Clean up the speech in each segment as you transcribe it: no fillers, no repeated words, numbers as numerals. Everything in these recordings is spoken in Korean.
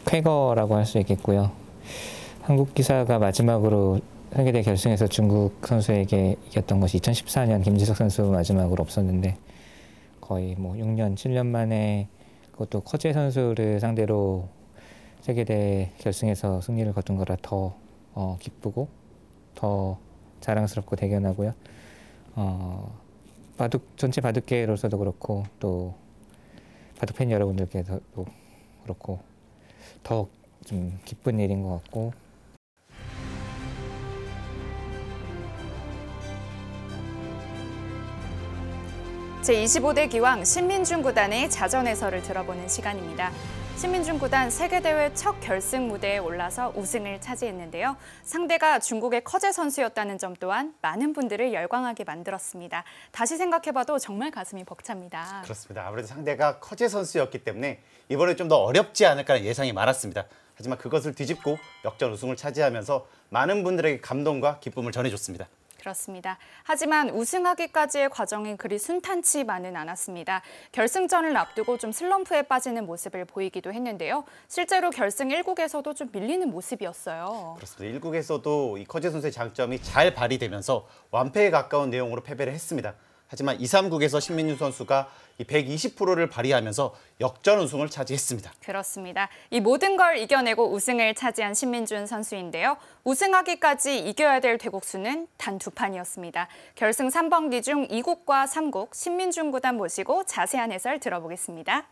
쾌거라고 할 수 있겠고요. 한국 기사가 마지막으로 세계대 결승에서 중국 선수에게 이겼던 것이 2014년 김지석 선수 마지막으로 없었는데 거의 뭐 6년, 7년 만에 그것도 커제 선수를 상대로 세계대 결승에서 승리를 거둔 거라 더 기쁘고 더 자랑스럽고 대견하고요. 전체 바둑계로서도 그렇고 또 바둑팬 여러분들께서도 그렇고 더 좀 기쁜 일인 것 같고. 제25대 기왕 신민중 구단의 자전 해설을 들어보는 시간입니다. 신민중 구단 세계대회 첫 결승 무대에 올라서 우승을 차지했는데요. 상대가 중국의 커제 선수였다는 점 또한 많은 분들을 열광하게 만들었습니다. 다시 생각해봐도 정말 가슴이 벅찹니다. 그렇습니다. 아무래도 상대가 커제 선수였기 때문에 이번에 좀 더 어렵지 않을까라는 예상이 많았습니다. 하지만 그것을 뒤집고 역전 우승을 차지하면서 많은 분들에게 감동과 기쁨을 전해줬습니다. 그렇습니다. 하지만 우승하기까지의 과정이 그리 순탄치만은 않았습니다. 결승전을 앞두고 좀 슬럼프에 빠지는 모습을 보이기도 했는데요. 실제로 결승 1국에서도 좀 밀리는 모습이었어요. 그렇습니다. 1국에서도 이 커제 선수의 장점이 잘 발휘되면서 완패에 가까운 내용으로 패배를 했습니다. 하지만 2, 3국에서 신민중 선수가 이 120%를 발휘하면서 역전 우승을 차지했습니다. 그렇습니다. 이 모든 걸 이겨내고 우승을 차지한 신민중 선수인데요. 우승하기까지 이겨야 될 대국수는 단 2판이었습니다. 결승 3번기 중 2국과 3국 신민중 구단 모시고 자세한 해설 들어보겠습니다.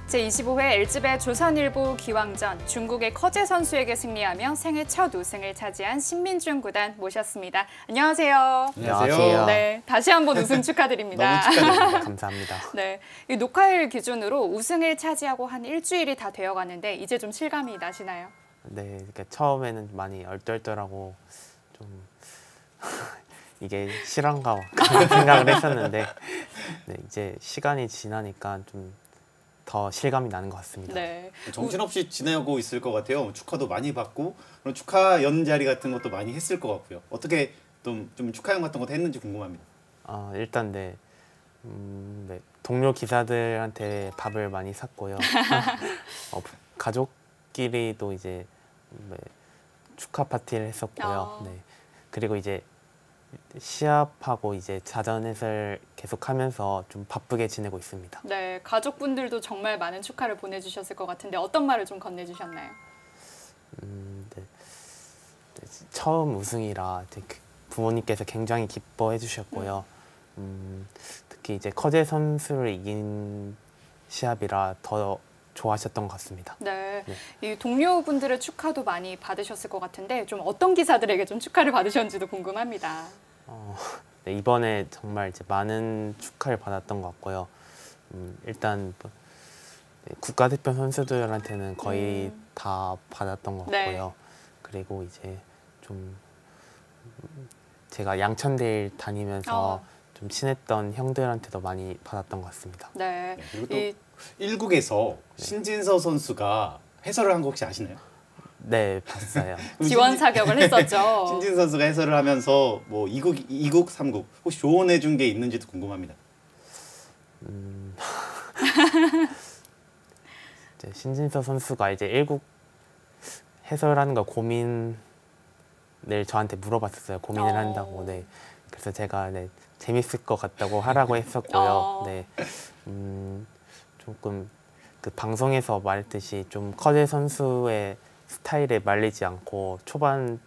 제25회 LG배 조선일보 기왕전 중국의 커제 선수에게 승리하며 생애 첫 우승을 차지한 신민중 구단 모셨습니다. 안녕하세요. 안녕하세요. 네, 다시 한번 우승 축하드립니다. 너무 축하드립니다. 감사합니다. 네, 이 녹화일 기준으로 우승을 차지하고 한 일주일이 다 되어가는데 이제 좀 실감이 나시나요? 네, 그러니까 처음에는 많이 얼떨떨하고 좀 이게 실화인가 그런 생각을 했었는데 네, 이제 시간이 지나니까 좀 더 실감이 나는 것 같습니다. 네. 정신없이 지내고 있을 것 같아요. 축하도 많이 받고 그런 축하 연자리 같은 것도 많이 했을 것 같고요. 어떻게 좀 축하형 같은 것도 했는지 궁금합니다. 일단 네, 동료 기사들한테 밥을 많이 샀고요. 가족끼리도 이제 축하 파티를 했었고요. 네. 그리고 이제 시합하고 이제 자전 해설 계속하면서 좀 바쁘게 지내고 있습니다. 네, 가족분들도 정말 많은 축하를 보내주셨을 것 같은데 어떤 말을 좀 건네주셨나요? 네. 처음 우승이라 부모님께서 굉장히 기뻐해 주셨고요. 특히 이제 커제 선수를 이긴 시합이라 더 좋아하셨던 것 같습니다. 네, 이 동료분들의 축하도 많이 받으셨을 것 같은데 좀 어떤 기사들에게 좀 축하를 받으셨는지도 궁금합니다. 네, 이번에 정말 이제 많은 축하를 받았던 것 같고요. 일단 뭐, 네, 국가대표 선수들한테는 거의 다 받았던 것 네. 같고요. 그리고 이제 좀 제가 양천대일 다니면서 좀 친했던 형들한테도 많이 받았던 것 같습니다. 네. 네, 그리고 또 이 1국에서 신진서 선수가 해설을 한 거 혹시 아시나요? 네, 봤어요. 지원 사격을 했었죠. 신진 선수가 해설을 하면서 뭐 2국, 3국 혹시 조언해 준 게 있는지도 궁금합니다. 이제 신진서 선수가 이제 1국 해설하는 거 고민을 저한테 물어봤었어요. 고민을 한다고. 네. 그래서 제가 네, 재밌을 것 같다고 하라고 했었고요. 네. 조금 그 방송에서 말했듯이 좀 커제 선수의 스타일에 말리지 않고 초반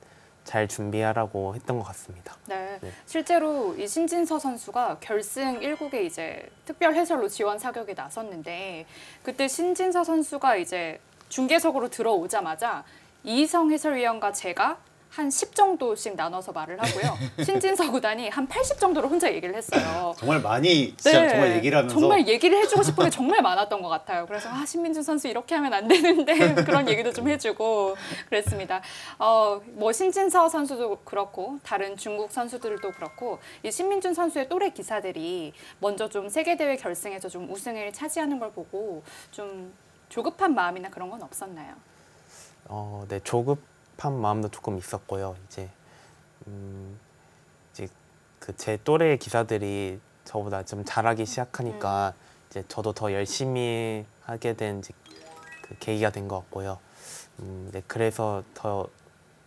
잘 준비하라고 했던 것 같습니다. 네. 네. 실제로 이 신진서 선수가 결승 1국에 이제 특별 해설로 지원 사격에 나섰는데 그때 신진서 선수가 이제 중계석으로 들어오자마자 이희성 해설위원과 제가 한 10 정도씩 나눠서 말을 하고요. 신진서 구단이 한 80 정도로 혼자 얘기를 했어요. 정말 많이 진짜 네, 정말 얘기를 하면서 정말 얘기를 해주고 싶은 게 정말 많았던 것 같아요. 그래서 신민준 선수 이렇게 하면 안 되는데 그런 얘기도 좀 해주고 그랬습니다. 뭐 신진서 선수도 그렇고 다른 중국 선수들도 그렇고 이 신민준 선수의 또래 기사들이 먼저 좀 세계 대회 결승에서 좀 우승을 차지하는 걸 보고 좀 조급한 마음이나 그런 건 없었나요? 네, 조급한 마음도 조금 있었고요. 이제 그 제 또래 기사들이 저보다 좀 잘하기 시작하니까 이제 저도 더 열심히 하게 된 이제 그 계기가 된 것 같고요. 네, 그래서 더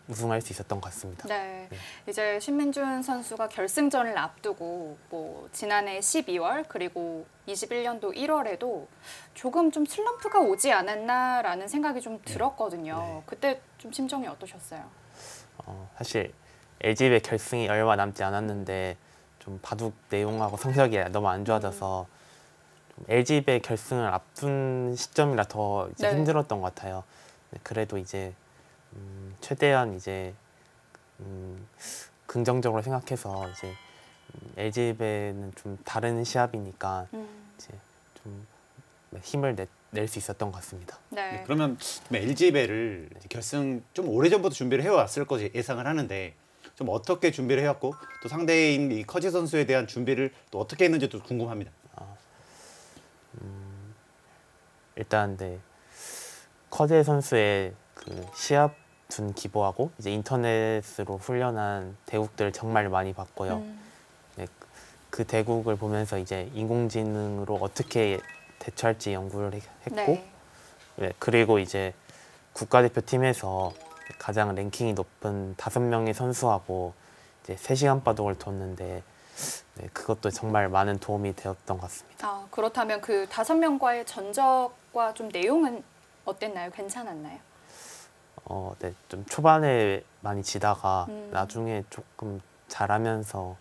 우승할 수 있었던 것 같습니다. 네. 네. 이제 신민준 선수가 결승전을 앞두고 뭐 지난해 12월 그리고 21년도 1월에도 조금 좀 슬럼프가 오지 않았나라는 생각이 좀 들었거든요. 네. 그때 좀 심정이 어떠셨어요? 사실 LG의 결승이 얼마 남지 않았는데 좀 바둑 내용하고 성적이 너무 안 좋아져서 좀 LG의 결승을 앞둔 시점이라 더 이제 네. 힘들었던 것 같아요. 네, 그래도 이제 최대한 이제 긍정적으로 생각해서 이제 LG배는 좀 다른 시합이니까 이제 좀 힘을 낼 수 있었던 것 같습니다. 네. 네, 그러면 LG배를 결승 좀 오래전부터 준비를 해왔을 거지 예상을 하는데 좀 어떻게 준비를 해왔고 또 상대인 이 커지 선수에 대한 준비를 또 어떻게 했는지도 궁금합니다. 일단 네, 커제 선수의 그 시합 둔 기보하고 이제 인터넷으로 훈련한 대국들을 정말 많이 봤고요. 네, 그 대국을 보면서 이제 인공지능으로 어떻게 대처할지 연구를 했고, 네. 네, 그리고 이제 국가대표팀에서 가장 랭킹이 높은 5명의 선수하고 이제 3시간 바둑을 뒀는데 네, 그것도 정말 많은 도움이 되었던 것 같습니다. 그렇다면 그 5명과의 전적과 좀 내용은 어땠나요? 괜찮았나요? 네, 좀 초반에 많이 지다가 나중에 조금 잘하면서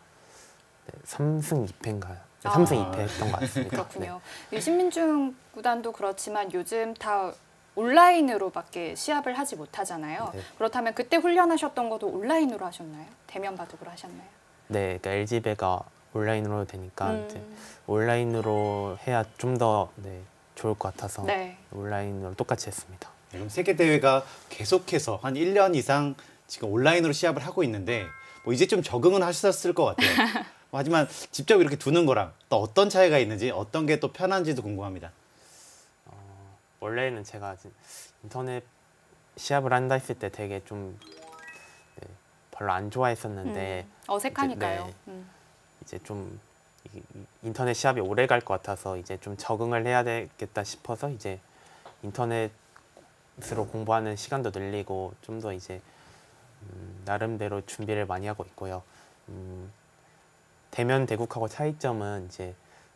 네, 3승 2패인가요? 네, 3승 2패 했던 것 같습니다. 그렇군요. 이 신민중 구단도 그렇지만 요즘 다 온라인으로밖에 시합을 하지 못하잖아요. 네. 그렇다면 그때 훈련하셨던 것도 온라인으로 하셨나요? 대면 바둑으로 하셨나요? 네, 그러니까 LG배가 온라인으로 되니까 이제 온라인으로 해야 좀 더 네, 좋을 것 같아서 네. 온라인으로 똑같이 했습니다. 네, 그럼 세계 대회가 계속해서 한 1년 이상 지금 온라인으로 시합을 하고 있는데 뭐 이제 좀 적응은 하셨을 것 같아요. 하지만 직접 이렇게 두는 거랑 또 어떤 차이가 있는지 어떤 게 또 편한지도 궁금합니다. 원래는 제가 인터넷 시합을 한다 했을 때 되게 좀 네, 별로 안 좋아했었는데 어색하니까요. 이제 좀 인터넷 시합이 오래 갈 것 같아서 이제 좀 적응을 해야 되겠다 싶어서 이제 인터넷으로 공부하는 시간도 늘리고 좀 더 이제 나름대로 준비를 많이 하고 있고요. 대면 대국하고 차이점은 이제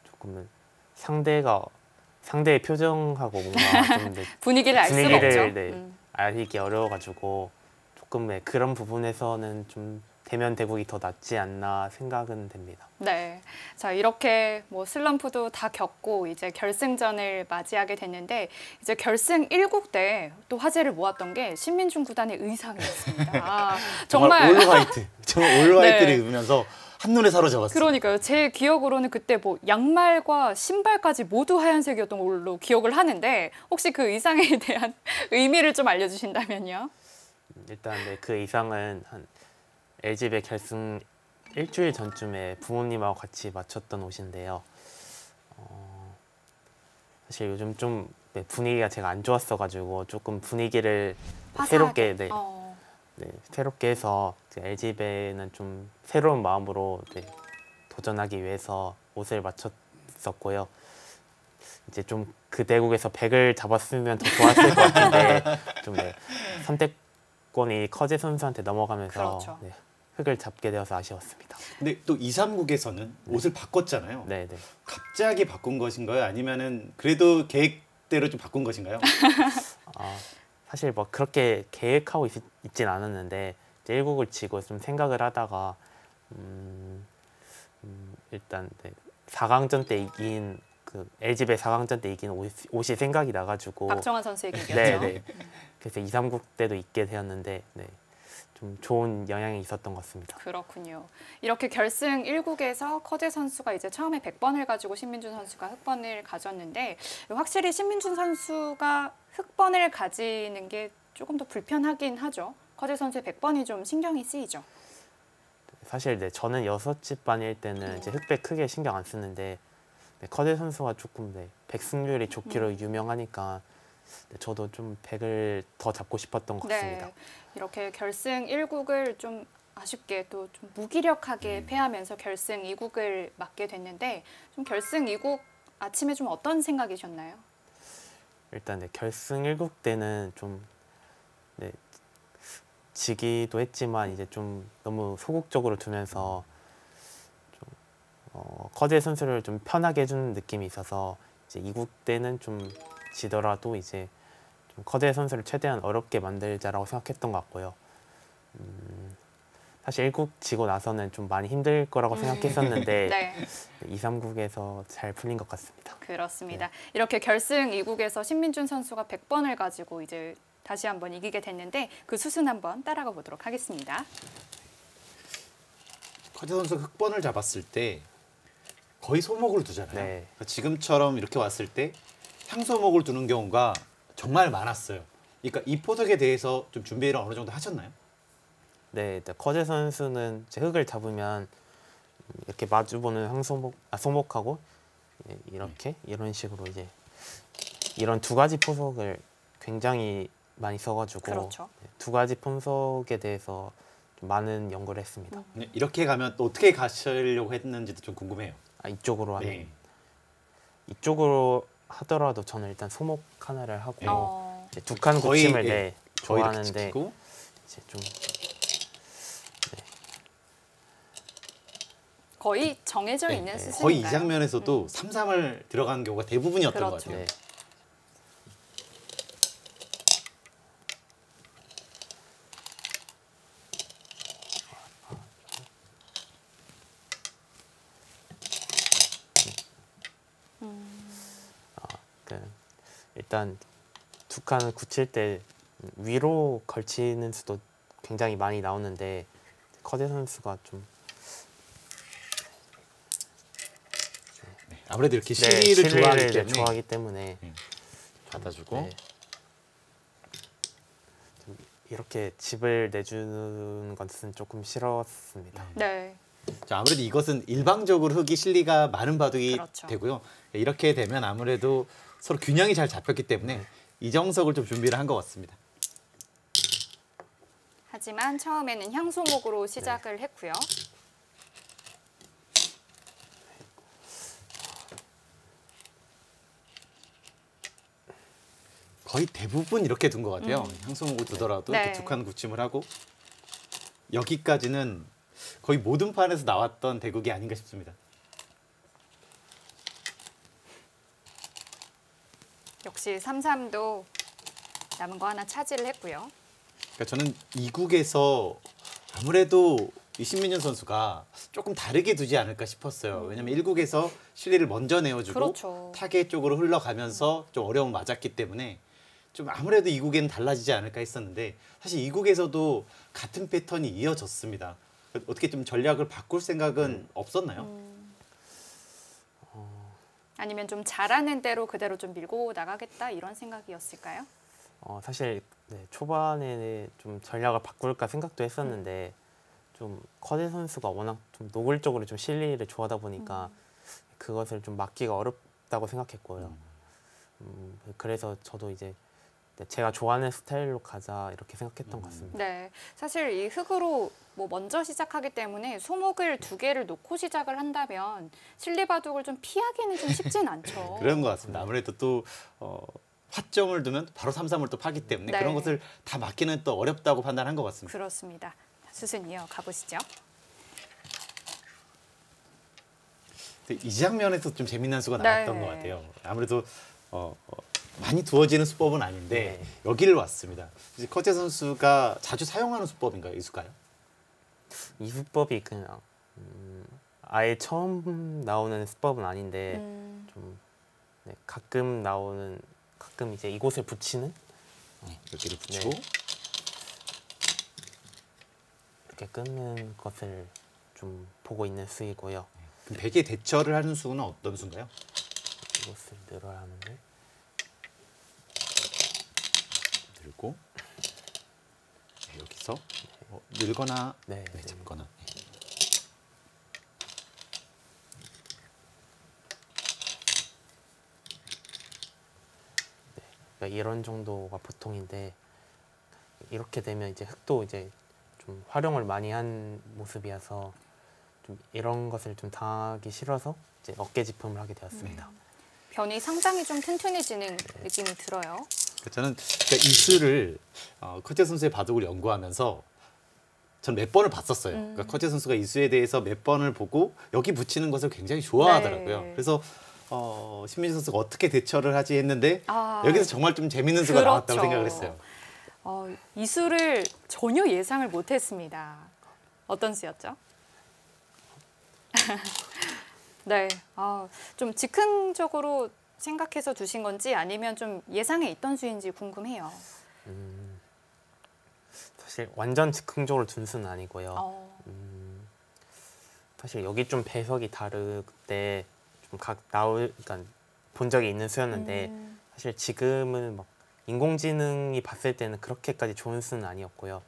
조금은 상대의 표정하고 뭔가 좀 분위기를 알 수가 없죠. 네, 알기 어려워가지고 조금 네, 그런 부분에서는 좀 대면 대국이 더 낫지 않나 생각은 됩니다. 네, 자 이렇게 뭐 슬럼프도 다 겪고 이제 결승전을 맞이하게 됐는데 이제 결승 1국 때 또 화제를 모았던 게 신민중 구단의 의상이었습니다. 정말 올 화이트, 정말 올 화이트를 네. 입으면서 한눈에 사로잡았어요. 그러니까요. 제 기억으로는 그때 뭐 양말과 신발까지 모두 하얀색이었던 걸로 기억을 하는데 혹시 그 의상에 대한 의미를 좀 알려주신다면요. 일단 네, 그 의상은 한 LG배 결승 일주일 전쯤에 부모님하고 같이 맞췄던 옷인데요. 사실 요즘 좀 네, 분위기가 제가 안 좋았어가지고 조금 분위기를 새롭게 네, 새롭게 해서 LG배는 좀 새로운 마음으로 네, 도전하기 위해서 옷을 맞췄었고요. 이제 좀 그 대국에서 100을 잡았으면 더 좋았을 것 같은데 좀 네, 선택권이 커제 선수한테 넘어가면서 그렇죠. 네, 흙을 잡게 되어서 아쉬웠습니다. 근데 또 2, 3국에서는 옷을 바꿨잖아요. 네, 네. 갑자기 바꾼 것인가요? 아니면은 그래도 계획대로 좀 바꾼 것인가요? 사실 뭐 그렇게 계획하고 있진 않았는데 이제 1국을 치고 좀 생각을 하다가 일단 네, 4강전 때 이긴 그 LG배 4강전 때 이긴 옷이 생각이 나가지고 박정환 선수의 얘기였죠. 네, 네. 그래서 2, 3국 때도 입게 되었는데 네, 좀 좋은 영향이 있었던 것 같습니다. 그렇군요. 이렇게 결승 1국에서 커제 선수가 이제 처음에 100번을 가지고 신민준 선수가 흑번을 가졌는데 확실히 신민준 선수가 흑번을 가지는 게 조금 더 불편하긴 하죠. 커제 선수의 100번이 좀 신경이 쓰이죠. 사실 네, 저는 6집 반일 때는 이제 흑백 크게 신경 안 쓰는데 네, 커제 선수가 조금 네, 100승률이 좋기로 유명하니까 네, 저도 좀 100을 더 잡고 싶었던 것 같습니다. 네, 이렇게 결승 1국을 좀 아쉽게 또 좀 무기력하게 패하면서 결승 2국을 맞게 됐는데 좀 결승 2국 아침에 좀 어떤 생각이셨나요? 일단 네, 결승 1국 때는 좀 네, 지기도 했지만 이제 좀 너무 소극적으로 두면서 좀 커제 선수를 좀 편하게 해주는 느낌이 있어서 이제 2국 때는 좀 지더라도 이제 좀 커제 선수를 최대한 어렵게 만들자라고 생각했던 것 같고요. 사실 1국 지고 나서는 좀 많이 힘들 거라고 생각했었는데 네. 2, 3국에서 잘 풀린 것 같습니다. 그렇습니다. 이렇게 결승 2국에서 신민준 선수가 100번을 가지고 이제 다시 한번 이기게 됐는데 그 수순 한번 따라가 보도록 하겠습니다. 커제 선수 흑번을 잡았을 때 거의 소목을 두잖아요. 네. 그러니까 지금처럼 이렇게 왔을 때 향소목을 두는 경우가 정말 많았어요. 그러니까 이 포석에 대해서 좀 준비를 어느 정도 하셨나요? 네, 커제 선수는 이제 흙을 잡으면 이렇게 마주보는 소목하고 이렇게 이런 식으로 이제 이런 두 가지 포석을 굉장히 많이 써가지고 그렇죠. 두 가지 포석에 대해서 좀 많은 연구를 했습니다. 이렇게 가면 또 어떻게 가시려고 했는지도 좀 궁금해요. 이쪽으로 하면 네. 이쪽으로 하더라도 저는 일단 소목 하나를 하고 이제 두 칸 거의, 고침을 예, 네, 거의 이렇게 좋아하는데 지키고 이제 좀 거의 정해져 네, 있는 네. 수순인가요? 거의 이 장면에서도 3-3을 들어가는 경우가 대부분이었던 것 그렇죠. 같아요. 네. 일단 두 칸을 굳힐 때 위로 걸치는 수도 굉장히 많이 나오는데 커제 선수가 좀 아무래도 이렇게 네, 시리를 좋아하기 네, 때문에 좋아하기 때문에 받아주고 네. 좀 이렇게 집을 내주는 것은 조금 싫었습니다. 네. 자, 아무래도 이것은 일방적으로 흙이 실리가 많은 바둑이 그렇죠. 되고요. 이렇게 되면 아무래도 서로 균형이 잘 잡혔기 때문에 이정석을 좀 준비를 한 것 같습니다. 하지만 처음에는 향소목으로 시작을 했고요. 거의 대부분 이렇게 둔 것 같아요. 향소목을 두더라도 네. 이렇게 두 칸 구침을 하고 여기까지는 거의 모든 판에서 나왔던 대국이 아닌가 싶습니다. 역시 3-3도 남은 거 하나 차지를 했고요. 그러니까 저는 이국에서 아무래도 이 신민준 선수가 조금 다르게 두지 않을까 싶었어요. 왜냐면 1국에서 실리를 먼저 내어주고 그렇죠. 타겟 쪽으로 흘러가면서 좀 어려움을 맞았기 때문에 좀 아무래도 2국에는 달라지지 않을까 했었는데 사실 2국에서도 같은 패턴이 이어졌습니다. 어떻게 좀 전략을 바꿀 생각은 없었나요? 아니면 좀 잘하는 대로 그대로 좀 밀고 나가겠다 이런 생각이었을까요? 사실 초반에 좀 전략을 바꿀까 생각도 했었는데 좀 커제 선수가 워낙 좀 노골적으로 좀 실리를 좋아하다 보니까 그것을 좀 막기가 어렵다고 생각했고요. 그래서 저도 이제 제가 좋아하는 스타일로 가자 이렇게 생각했던 것 같습니다. 네, 사실 이 흙으로 뭐 먼저 시작하기 때문에 소목을 2개를 놓고 시작을 한다면 실리바둑을 좀 피하기는 좀 쉽진 않죠. 그런 것 같습니다. 아무래도 또 화점을 두면 바로 3-3을 또 파기 때문에 네. 그런 것을 다 막기는 또 어렵다고 판단한 것 같습니다. 그렇습니다. 수순 이어 가보시죠. 이 장면에서 좀 재미난 수가 네. 나왔던 것 같아요. 아무래도 많이 두어지는 수법은 아닌데 네. 여기를 왔습니다. 이제 커제 선수가 자주 사용하는 수법인가요? 이 수가요? 이 수법이 그냥 아예 처음 나오는 수법은 아닌데 좀 가끔 이제 이곳을 붙이는 여기를 붙이고 네. 이렇게 끊는 것을 좀 보고 있는 수이고요. 그럼 백에 대처를 하는 수는 어떤 수인가요? 이곳을 늘어야 하는데 들고 여기서 늘거나 네. 잡거나 그러니까 이런 정도가 보통인데 이렇게 되면 이제 흙도 이제 좀 활용을 많이 한 모습이어서 좀 이런 것을 좀 당하기 싫어서 이제 어깨짚음을 하게 되었습니다. 변이 상당히 좀 튼튼해지는 느낌이 들어요. 저는 그러니까 이 수를 커제 선수의 바둑을 연구하면서 전 몇 번을 봤었어요. 그러니까 커제 선수가 이 수에 대해서 몇 번을 보고 여기 붙이는 것을 굉장히 좋아하더라고요. 네. 그래서 신민지 선수가 어떻게 대처를 하지 했는데 아, 여기서 정말 좀 재밌는 수가 그렇죠. 나왔다고 생각을 했어요. 이 수를 전혀 예상을 못했습니다. 어떤 수였죠? 네, 좀 즉흥적으로 생각해서 두신 건지 아니면 좀 예상에 있던 수인지 궁금해요. 사실 완전 즉흥적으로 둔 수는 아니고요. 사실 여기 좀 배석이 다르때 좀 그러니까 본 적이 있는 수였는데 사실 지금은 막 인공지능이 봤을 때는 그렇게까지 좋은 수는 아니었고요.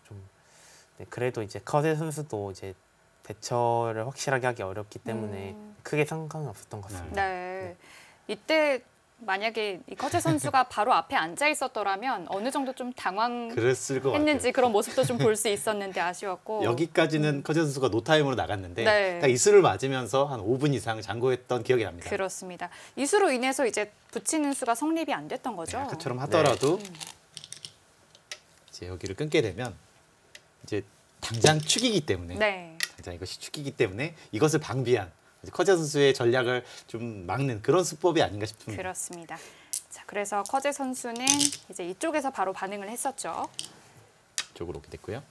좀 그래도 이제 커제 선수도 이제 대처를 확실하게 하기 어렵기 때문에 크게 상관은 없었던 것 같습니다. 네, 이때 만약에 이 커제 선수가 바로 앞에 앉아 있었더라면 어느 정도 좀 그랬을 것 당황했는지 같아요. 그런 모습도 좀 볼 수 있었는데 아쉬웠고. 여기까지는 커제 선수가 노타임으로 나갔는데 네. 딱 이 수를 맞으면서 한 5분 이상 장고했던 기억이 납니다. 그렇습니다. 이 수로 인해서 이제 붙이는 수가 성립이 안 됐던 거죠. 아까처럼 하더라도 이제 여기를 끊게 되면 이제 당장 축이기 때문에 네. 당장 이것이 축이기 때문에 이것을 방비한 커제 선수의 전략을 좀 막는 그런 수법이 아닌가 싶습니다. 그렇습니다. 자, 그래서 커제 선수는 이제 이쪽에서 바로 반응을 했었죠. 이쪽으로 오게 됐고요.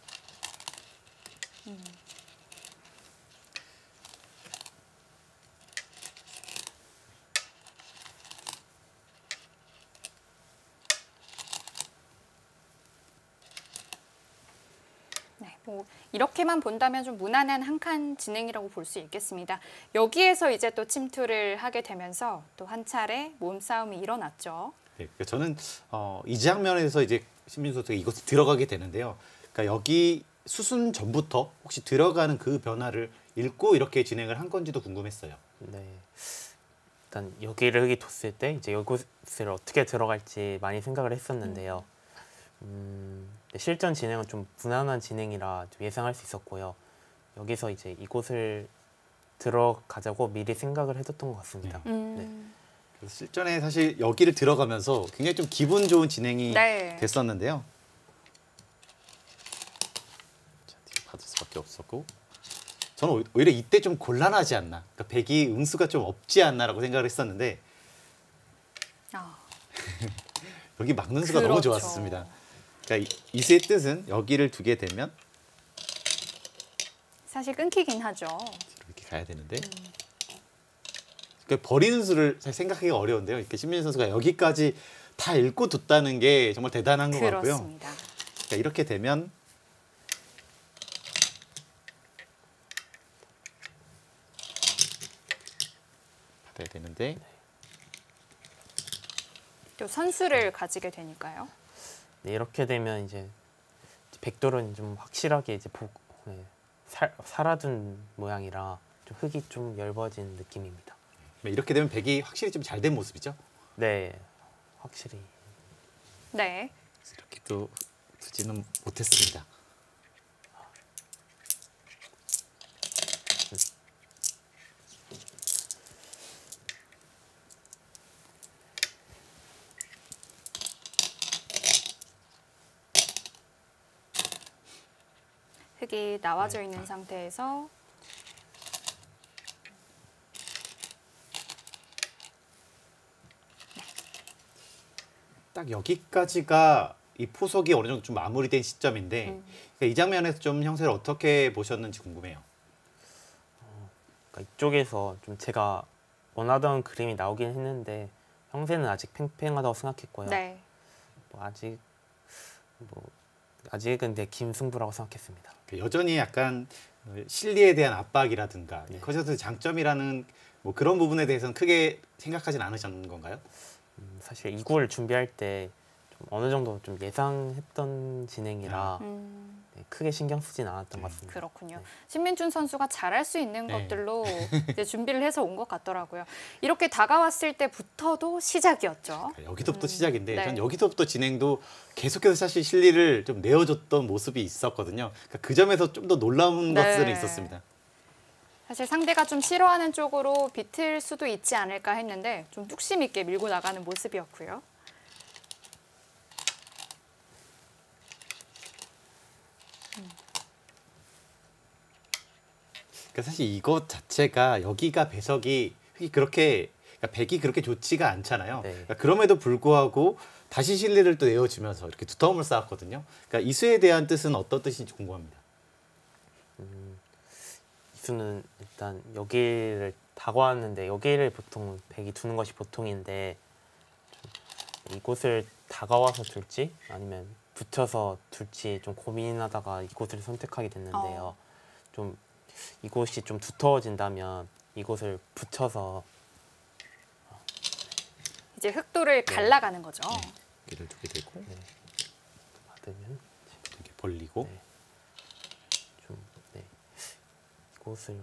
네, 뭐 이렇게만 본다면 좀 무난한 한 칸 진행이라고 볼 수 있겠습니다. 여기에서 이제 또 침투를 하게 되면서 또 한 차례 몸싸움이 일어났죠. 네, 그러니까 저는 이 장면에서 이제 신민수 선수가 이곳에 들어가게 되는데요. 그러니까 여기 수순 전부터 혹시 들어가는 그 변화를 읽고 이렇게 진행을 한 건지도 궁금했어요. 네. 일단 여기를 흙이 뒀을 때 이제 이곳을 어떻게 들어갈지 많이 생각을 했었는데요. 실전 진행은 좀 무난한 진행이라 좀 예상할 수 있었고요. 여기서 이제 이곳을 들어가자고 미리 생각을 해뒀던 것 같습니다. 그래서 실전에 사실 여기를 들어가면서 굉장히 좀 기분 좋은 진행이 네. 됐었는데요. 자, 뒤로 받을 수밖에 없었고 저는 오히려 이때 좀 곤란하지 않나. 그러니까 백이 응수가 좀 없지 않나라고 생각을 했었는데 여기 막는 수가 너무 그렇죠. 좋았습니다. 그러니까 이 수의 뜻은 여기를 두게 되면 사실 끊기긴 하죠. 뒤로 이렇게 가야 되는데 그러니까 버리는 수를 잘 생각하기가 어려운데요. 이렇게 신민수 선수가 여기까지 다 읽고 뒀다는 게 정말 대단한 것 같고요. 그렇습니다. 그러니까 이렇게 되면 받아야 되는데 또 선수를 가지게 되니까요. 네, 이렇게 되면 이제 백돌은 좀 확실하게 이제 네, 살아둔 모양이라 좀 흙이 좀 엷어진 느낌입니다. 이렇게 되면 백이 확실히 좀 잘 된 모습이죠. 네, 확실히. 네. 이렇게 또 두지는 못했습니다. 흙이 나와져 있는 상태에서 딱 여기까지가 이 포석이 어느 정도 좀 마무리된 시점인데 그러니까 이 장면에서 좀 형세를 어떻게 보셨는지 궁금해요. 그러니까 이쪽에서 좀 제가 원하던 그림이 나오긴 했는데 형세는 아직 팽팽하다고 생각했고요. 네. 뭐 아직은 내 김승부라고 생각했습니다. 여전히 약간 실리에 대한 압박이라든가 네. 커셔츠의 장점이라는 뭐 그런 부분에 대해서는 크게 생각하진 않으셨는 건가요? 사실 이구를 준비할 때 좀 어느 정도 좀 예상했던 진행이라 네, 크게 신경 쓰진 않았던 것 같습니다. 그렇군요. 네. 신민준 선수가 잘할 수 있는 네. 것들로 이제 준비를 해서 온 것 같더라고요. 이렇게 다가왔을 때부터도 시작이었죠. 여기서부터 시작인데 네. 전 여기서부터 진행도 계속해서 사실 실리를 좀 내어줬던 모습이 있었거든요. 그러니까 그 점에서 좀 더 놀라운 네. 것들은 있었습니다. 사실 상대가 좀 싫어하는 쪽으로 비틀 수도 있지 않을까 했는데 좀 뚝심 있게 밀고 나가는 모습이었고요. 그러니까 사실 이것 자체가 여기가 배석이 그렇게 그러니까 백이 그렇게 좋지가 않잖아요. 네. 그러니까 그럼에도 불구하고 다시 실리를 또 내어주면서 이렇게 두터움을 쌓았거든요. 그러니까 이수에 대한 뜻은 어떤 뜻인지 궁금합니다. 이수는 일단 여기를 다가왔는데 여기를 보통 백이 두는 것이 보통인데 좀 이곳을 다가와서 둘지 아니면 붙여서 둘지 좀 고민하다가 이곳을 선택하게 됐는데요. 좀 이곳이 좀 두터워진다면 이곳을 붙여서 이제 흑도를 갈라가는 거죠. 여기를 두게 되고 네, 받으면 이렇게 벌리고 네. 좀 네, 이곳을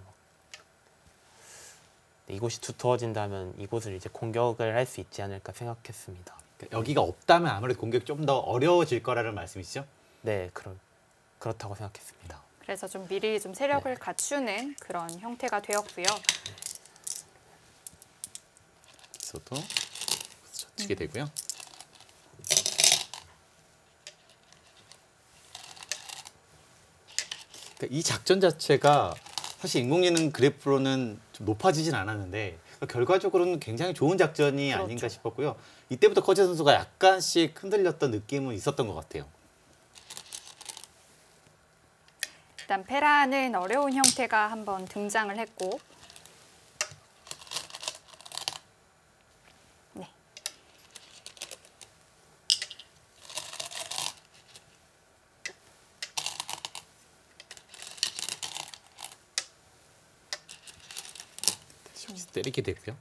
네, 이곳이 두터워진다면 이곳을 이제 공격을 할 수 있지 않을까 생각했습니다. 그러니까 여기가 없다면 아무래도 공격이 좀 더 어려워질 거라는 말씀이시죠? 네, 그렇다고 생각했습니다. 그래서 좀 미리 좀 세력을 갖추는 그런 형태가 되었고요. 여기서도 젖히게 되고요. 그러니까 이 작전 자체가 사실 인공지능 그래프로는 좀 높아지진 않았는데 결과적으로는 굉장히 좋은 작전이 그렇죠. 아닌가 싶었고요. 이때부터 커제 선수가 약간씩 흔들렸던 느낌은 있었던 것 같아요. 일단 페라는 어려운 형태가 한번 등장을 했고 네. 다시 여기서 때리게 되고요.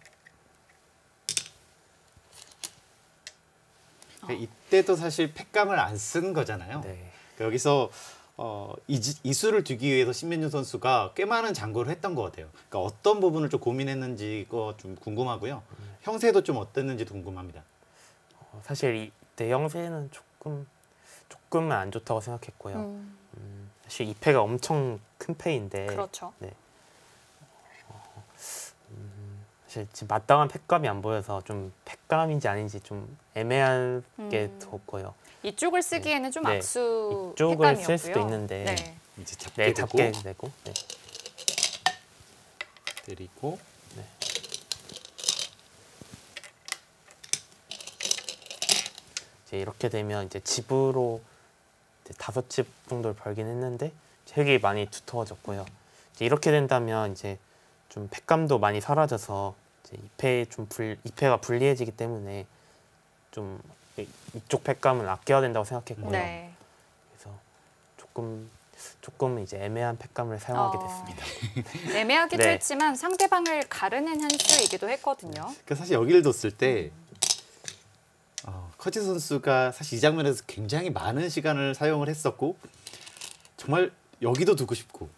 그러니까 이때도 사실 팩감을 안 쓴 거잖아요. 네. 그러니까 여기서 이수를 두기 위해서 신민준 선수가 꽤 많은 장구를 했던 것 같아요. 그러니까 어떤 부분을 좀 고민했는지 좀 궁금하고요. 형세도 좀 어땠는지도 궁금합니다. 사실 이때 형세는 조금은 안 좋다고 생각했고요. 사실 이 패가 엄청 큰 패인데 그렇죠. 네. 사실 지금 마땅한 팩감이 안 보여서 좀 팩감인지 아닌지 좀 애매하게 뒀고요. 이쪽을 쓰기에는 좀 네. 악수 이쪽을 팩감이었고요. 쓸 수도 있는데 네. 이제 네, 잡게 잡게 되고 네. 때리고 이제 이렇게 되면 이제 집으로 이제 5집 정도를 벌긴 했는데 흙이 많이 두터워졌고요. 이제 이렇게 된다면 이제 좀 팩감도 많이 사라져서 이제 이 패가 불리해지기 때문에 좀 이쪽 팩감은 아껴야 된다고 생각했고요. 네. 그래서 조금 조금 이제 애매한 팩감을 사용하게 됐습니다. 애매하기도 네. 했지만 상대방을 가르는 한 수이기도 했거든요. 그러니까 사실 여기를 뒀을 때 커지 선수가 사실 이 장면에서 굉장히 많은 시간을 사용을 했었고 정말 여기도 두고 싶고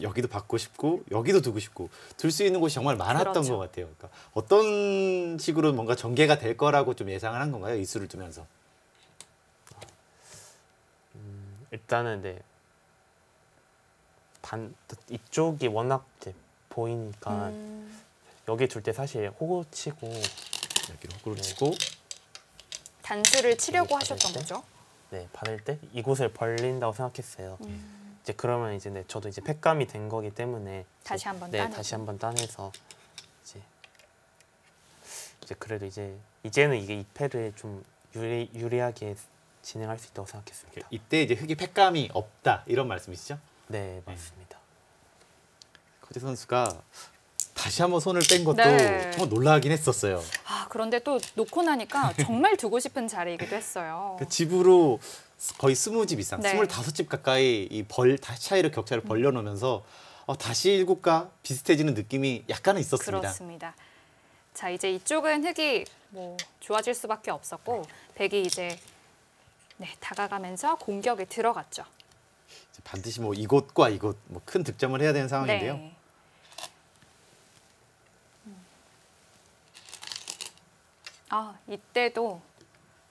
여기도 받고 싶고 여기도 두고 싶고 둘 수 있는 곳이 정말 많았던 그렇죠. 것 같아요. 그러니까 어떤 식으로 뭔가 전개가 될 거라고 좀 예상을 한 건가요? 이 수를 두면서. 일단은 네. 이쪽이 워낙 이제 보이니까 여기 둘 때 사실 호구 치고 여기로 호구를 네. 치고 단수를 치려고 여기 하셨던 받을 때? 거죠? 네 받을 때 이곳을 벌린다고 생각했어요. 이제 그러면 이제 네, 저도 이제 팩감이 된 거기 때문에 다시 한번 네 따내고. 다시 한번 따내서 이제 그래도 이제는 이게 2패를 좀 유리하게 진행할 수 있다고 생각했습니다. 이때 이제 흙이 팩감이 없다 이런 말씀이시죠? 네 맞습니다. 커지 선수가 다시 한번 손을 뺀 것도 네. 정말 놀라긴 했었어요. 그런데 또 놓고 나니까 정말 두고 싶은 자리이기도 했어요. 그 집으로 거의 20집 이상, 네. 25집 가까이 다시 차이를 격차를 벌려놓으면서 다시 1국과 비슷해지는 느낌이 약간은 있었습니다. 그렇습니다. 자, 이제 이쪽은 흙이 뭐 좋아질 수밖에 없었고 백이 이제 다가가면서 공격에 들어갔죠. 이제 반드시 뭐 이곳과 이곳 뭐 큰 득점을 해야 되는 상황인데요. 네.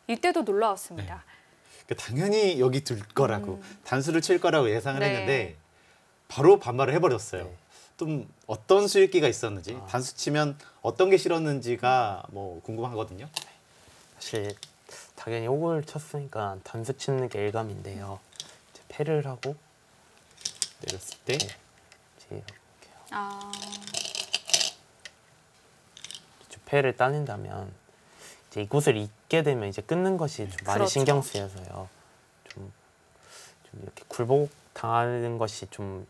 이때도 놀라웠습니다. 그러니까 당연히 여기 둘 거라고 단수를 칠 거라고 예상을 네. 했는데 바로 반발을 해버렸어요. 네. 좀 어떤 수익기가 있었는지 단수 치면 어떤 게 싫었는지가 뭐 궁금하거든요. 사실 당연히 호구를 쳤으니까 단수 치는 게 일감인데요. 이제 패를 하고 내렸을 때 이제 이렇게 이제 패를 따낸다면 이제 이곳을 잇게 되면 이제 끊는 것이 좀 많이 그렇죠. 신경 쓰여서요. 좀 이렇게 굴복 당하는 것이 좀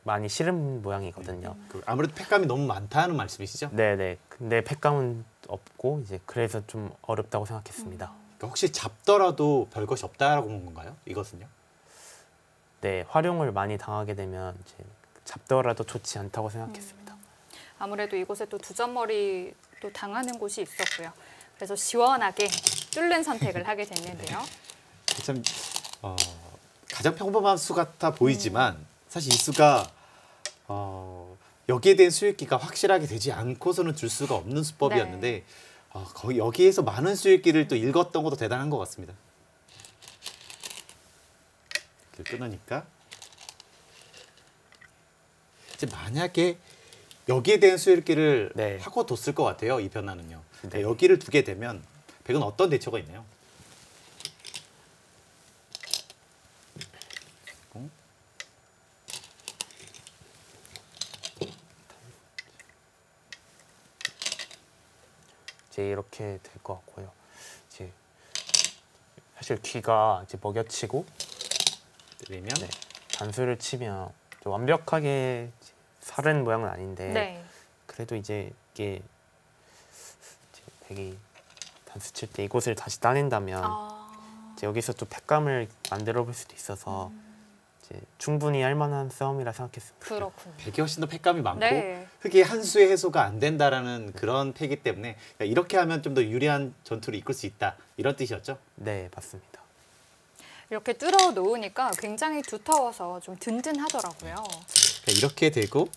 많이 싫은 모양이거든요. 아무래도 팩감이 너무 많다는 말씀이시죠? 네네. 근데 팩감은 없고 이제 그래서 좀 어렵다고 생각했습니다. 그러니까 혹시 잡더라도 별 것이 없다라고 본 건가요? 이것은요? 네, 활용을 많이 당하게 되면 이제 잡더라도 좋지 않다고 생각했습니다. 아무래도 이곳에 또 두 점머리 또 당하는 곳이 있었고요. 그래서 시원하게 뚫는 선택을 하게 됐는데요. 참 가장 평범한 수 같아 보이지만 사실 이 수가 여기에 대한 수익기가 확실하게 되지 않고서는 줄 수가 없는 수법이었는데 거의 여기에서 많은 수익기를 또 읽었던 것도 대단한 것 같습니다. 이렇게 끊으니까 이제 만약에 여기에 대한 수익기를 네. 하고 뒀을 것 같아요. 이 변화는요. 네. 여기를 두게 되면 백은 어떤 대처가 있나요? 이제 이렇게 될 것 같고요. 이제 사실 귀가 이제 먹여치고 때리면 네, 단수를 치면 좀 완벽하게 살은 모양은 아닌데 네. 그래도 이제 이게 이제 백이 단수 칠 때 이곳을 다시 따낸다면 이제 여기서 또 팩감을 만들어 볼 수도 있어서 이제 충분히 할 만한 싸움이라 생각했습니다. 그렇군요. 백이 훨씬 더 팩감이 많고 네. 흙이 한 수의 해소가 안 된다라는 그런 패기 때문에 그러니까 이렇게 하면 좀 더 유리한 전투를 이끌 수 있다 이런 뜻이었죠. 네, 맞습니다. 이렇게 뚫어 놓으니까 굉장히 두터워서 좀 든든하더라고요. 그러니까 이렇게 되고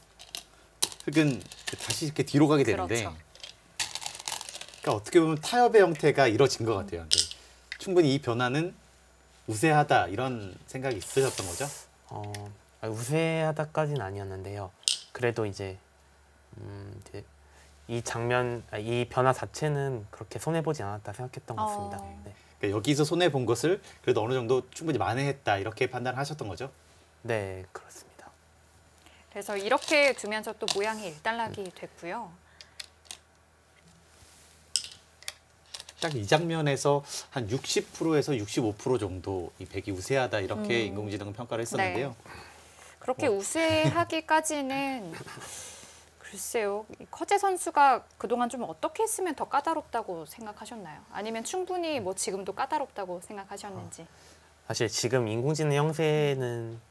흙은 다시 이렇게 뒤로 가게 되는데 그렇죠. 그러니까 어떻게 보면 타협의 형태가 이루어진 것 같아요. 근데 충분히 이 변화는 우세하다 이런 생각이 있으셨던 거죠? 우세하다까지는 아니었는데요. 그래도 이제 이 장면, 이 변화 자체는 그렇게 손해 보지 않았다 생각했던 것 같습니다. 네. 그러니까 여기서 손해 본 것을 그래도 어느 정도 충분히 만회했다 이렇게 판단하셨던 거죠? 네, 그렇습니다. 그래서 이렇게 두면서 또 모양이 일단락이 됐고요. 딱 이 장면에서 한 60%에서 65% 정도 이 백이 우세하다 이렇게 인공지능은 평가를 했었는데요. 그렇게 우세하기까지는 글쎄요. 커제 선수가 그동안 좀 어떻게 했으면 더 까다롭다고 생각하셨나요? 아니면 충분히 뭐 지금도 까다롭다고 생각하셨는지. 사실 지금 인공지능 형태는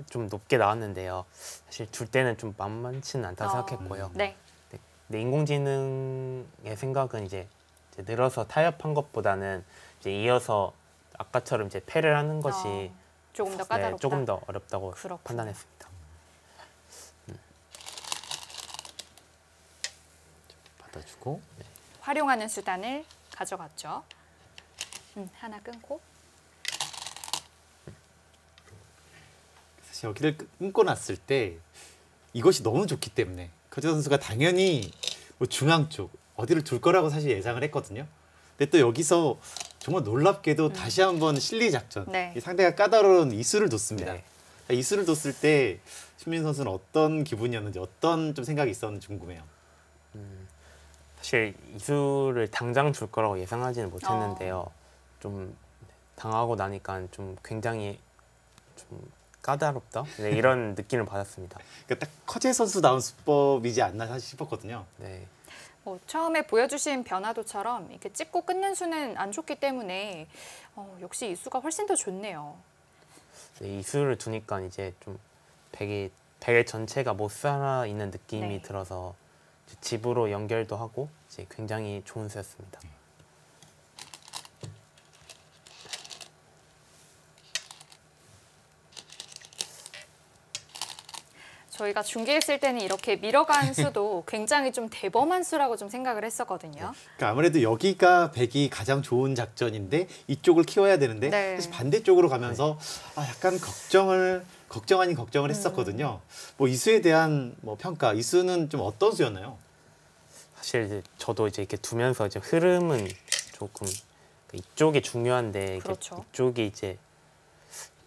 좀 높게 나왔는데요. 사실 둘 때는 좀 만만치는 않다 생각했고요. 네. 근데 인공지능의 생각은 이제 늘어서 타협한 것보다는 이제 이어서 아까처럼 이제 패를 하는 것이 조금 더 까다롭다. 네, 조금 더 어렵다고 그렇군요. 판단했습니다. 받아주고. 활용하는 수단을 가져갔죠. 하나 끊고. 사실 여기를 끊고 났을 때 이것이 너무 좋기 때문에 커즈 선수가 당연히 뭐 중앙 쪽 어디를 둘 거라고 사실 예상을 했거든요. 근데 또 여기서 정말 놀랍게도 다시 한번 실리 작전. 네. 이 상대가 까다로운 이수를 뒀습니다. 네. 이수를 뒀을 때 신민 선수는 어떤 기분이었는지 어떤 좀 생각이 있었는지 궁금해요. 사실 이수를 당장 줄 거라고 예상하지는 못했는데요. 좀 당하고 나니까 좀 굉장히 좀 까다롭다? 네, 이런 느낌을 받았습니다. 그러니까 딱 커제 선수다운 수법이지 않나 사실 싶었거든요. 네. 처음에 보여주신 변화도처럼 이렇게 찍고 끊는 수는 안 좋기 때문에 역시 이 수가 훨씬 더 좋네요. 네, 이수를 두니까 이제 좀 베개 전체가 못 살아 있는 느낌이 네. 들어서 이제 집으로 연결도 하고 이제 굉장히 좋은 수였습니다. 저희가 중계했을 때는 이렇게 밀어간 수도 굉장히 좀 대범한 수라고 좀 생각을 했었거든요. 그러니까 아무래도 여기가 백이 가장 좋은 작전인데 이쪽을 키워야 되는데 네. 사실 반대쪽으로 가면서 약간 걱정 아닌 걱정을 했었거든요. 뭐 이수에 대한 뭐 평가, 이수는 좀 어떤 수였나요? 사실 이제 저도 이제 이렇게 두면서 이제 흐름은 조금 이쪽이 중요한데 이게 그렇죠. 이쪽이 이제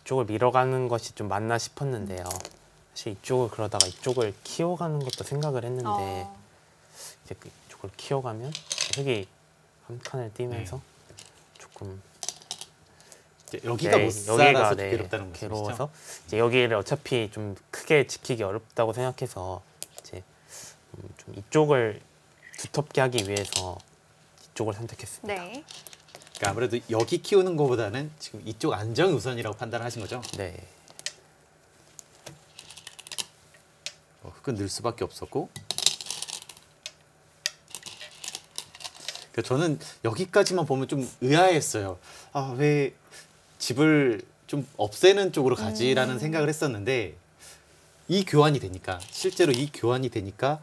이쪽을 밀어가는 것이 좀 맞나 싶었는데요. 사실 이쪽을 그러다가 이쪽을 키워가는 것도 생각을 했는데 이제 이쪽을 키워가면 흙이 한 칸을 띄면서 조금 이제 여기가 못 여기가 살아서 괴롭다는 말씀이시죠? 괴로워서 이제 여기를 어차피 좀 크게 지키기 어렵다고 생각해서 이제 좀 이쪽을 두텁게 하기 위해서 이쪽을 선택했습니다. 네. 그러니까 아무래도 여기 키우는 것보다는 지금 이쪽 안정이 우선이라고 판단하신 거죠? 네. 흙은 늘 수밖에 없었고. 그러니까 저는 여기까지만 보면 좀 의아했어요. 왜 집을 좀 없애는 쪽으로 가지라는 생각을 했었는데 이 교환이 되니까 실제로 이 교환이 되니까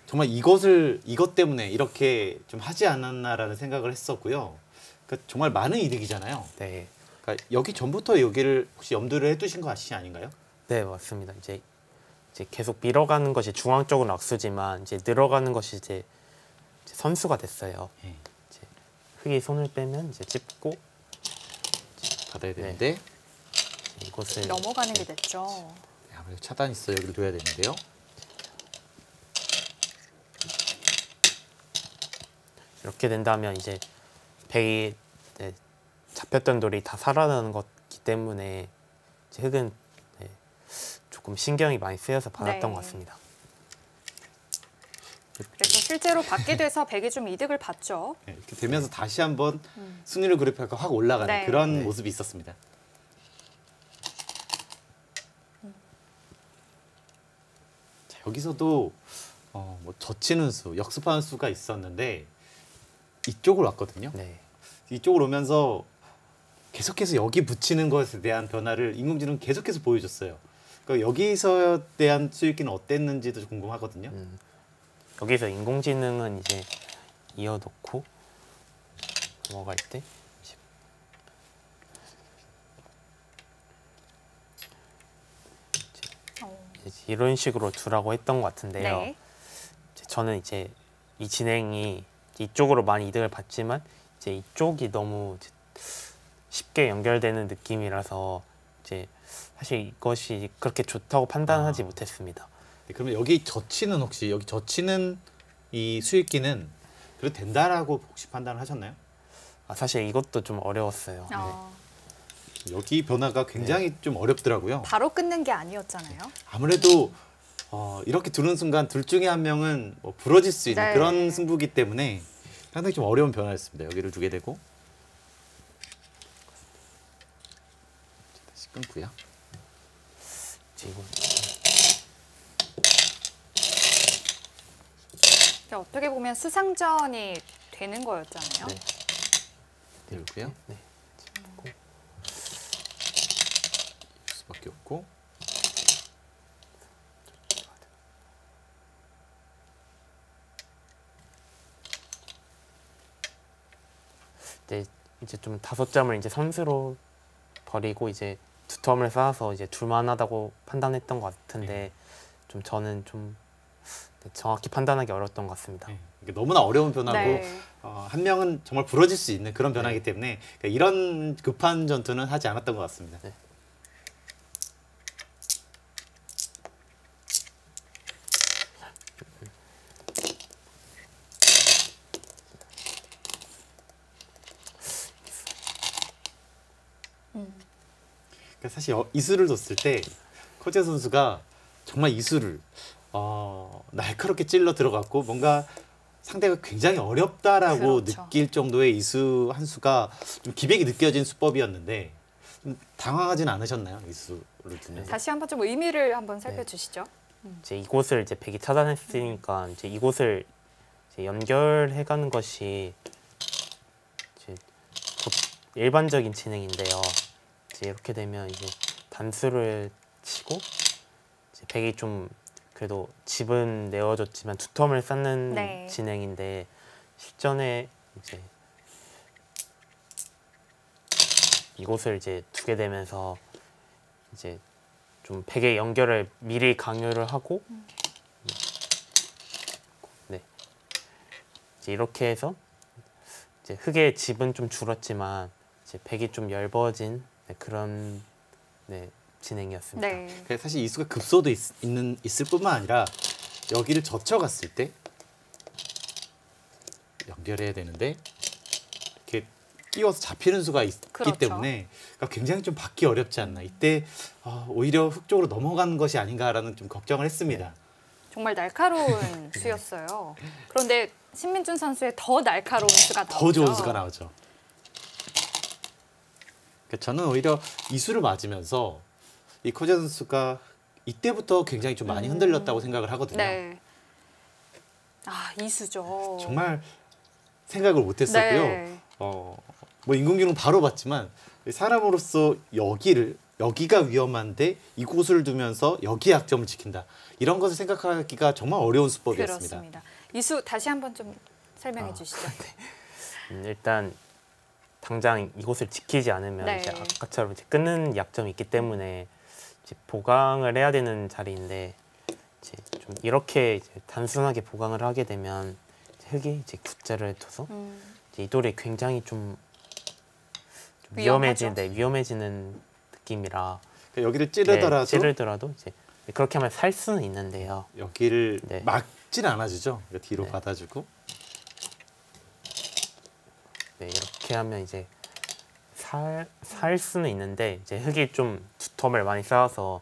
정말 이것 때문에 이렇게 좀 하지 않았나라는 생각을 했었고요. 그러니까 정말 많은 이득이잖아요. 네. 그러니까 여기 전부터 여기를 혹시 염두를 해두신 거 아닌가요? 네, 맞습니다. 이제 계속 밀어가는 것이 중앙 쪽은 악수지만 이제 늘어가는 것이 이제 선수가 됐어요. 네. 이제 흙이 손을 빼면 이제 찝고 받아야 되는데 이곳을 넘어가는 게 됐죠. 아무래도 차단이 있어 여기를 둬야 되는데요. 이렇게 된다면 이제 백이 잡혔던 돌이 다 살아나는 것이기 때문에 이제 흙은 조금 신경이 많이 쓰여서 받았던 네. 것 같습니다. 그래서 실제로 받게 돼서 백이 좀 이득을 봤죠. 네, 이렇게 되면서 다시 한번 승률 그래프가 확 올라가는 네. 그런 네. 모습이 있었습니다. 자, 여기서도 뭐 젖히는 수, 역습하는 수가 있었는데 이쪽으로 왔거든요. 네. 이쪽으로 오면서 계속해서 여기 붙이는 것에 대한 변화를 인공지능은 계속해서 보여줬어요. 그러니까 여기서에 대한 수익기는 어땠는지도 좀 궁금하거든요. 여기서 인공지능은 이제 이어놓고 넘어갈 때 이제 이런 식으로 두라고 했던 것 같은데요. 네. 저는 이제 이 진행이 이쪽으로 많이 이득을 봤지만 이제 이쪽이 너무 이제 쉽게 연결되는 느낌이라서 이제 사실 이것이 그렇게 좋다고 판단하지 못했습니다. 네, 그러면 여기 젖히는 이 수익기는 그래도 된다라고 혹시 판단을 하셨나요? 사실 이것도 좀 어려웠어요. 여기 변화가 굉장히 좀 어렵더라고요. 바로 끊는 게 아니었잖아요. 아무래도 이렇게 두는 순간 둘 중에 한 명은 뭐 부러질 수 있는 네. 그런 승부기 때문에 상당히 좀 어려운 변화였습니다. 여기를 두게 되고 다시 끊고요. 지금 어떻게 보면 수상전이 되는 거였잖아요. 네. 내려고요. 네. 수밖에 없고. 이제 좀 5점을 이제 선수로 버리고 이제 2텀을 쌓아서 이제 둘만하다고 판단했던 것 같은데 좀 저는 좀 정확히 판단하기 어려웠던 것 같습니다. 네. 이게 너무나 어려운 변화고 네. 한 명은 정말 부러질 수 있는 그런 변화이기 때문에 그러니까 이런 급한 전투는 하지 않았던 것 같습니다. 네. 그러니까 사실 이수를 뒀을 때 코제 선수가 정말 이수를 날카롭게 찔러 들어갔고 뭔가 상대가 굉장히 어렵다라고 그렇죠. 느낄 정도의 이수 한 수가 좀 기백이 느껴진 수법이었는데 좀 당황하진 않으셨나요? 이수를 두면서. 다시 한번 좀 의미를 한번 살펴주시죠. 이제 이곳을 이제 백이 차단했으니까 이제 이곳을 이제 연결해가는 것이 이제 일반적인 진행인데요. 이제 이렇게 되면 이제 단수를 치고 이제 백이 좀 그래도 집은 내어줬지만 2텀을 쌓는 네. 진행인데 실전에 이제 이곳을 이제 두게 되면서 이제 좀 백의 연결을 미리 강요를 하고 네 이제 이렇게 해서 이제 흑의 집은 좀 줄었지만 이제 백이 좀 얇아진 그런 진행이었습니다. 네. 그러니까 사실 이수가 급소도 있을 뿐만 아니라 여기를 젖혀갔을 때 연결해야 되는데 이렇게 끼워서 잡히는 수가 있기 그렇죠. 때문에 그러니까 굉장히 좀 받기 어렵지 않나. 이때 오히려 흑 쪽으로 넘어간 것이 아닌가라는 좀 걱정을 했습니다. 정말 날카로운 수였어요. 그런데 신민준 선수의 더 날카로운 수가 나오죠. 더 좋은 수가 나오죠. 그러니까 저는 오히려 이 수를 맞으면서 이 코제 선수가 이때부터 굉장히 좀 많이 흔들렸다고 생각을 하거든요. 네. 이수죠. 정말 생각을 못했었고요. 네. 뭐 인공지능 바로 봤지만 사람으로서 여기가 위험한데 이곳을 두면서 여기 약점을 지킨다. 이런 것을 생각하기가 정말 어려운 수법이었습니다. 그렇습니다. 이수 다시 한번 좀 설명해 주시죠. 일단 당장 이곳을 지키지 않으면 네. 이제 아까처럼 이제 끊는 약점이 있기 때문에 이제 보강을 해야 되는 자리인데 이제 좀 이렇게 이제 단순하게 보강을 하게 되면 이제 흑이 이제 X자를 둬서 이제 이 돌이 굉장히 좀 위험하죠. 위험해지는 느낌이라 그러니까 여기를 찌르더라도 찌르더라도 이제 그렇게 하면 살 수는 있는데요. 여기를 네. 막진 않아주죠. 그러니까 뒤로 네. 받아주고 네, 이렇게 하면 이제 살 수는 있는데 이제 흑이 좀 2텀을 많이 쌓아서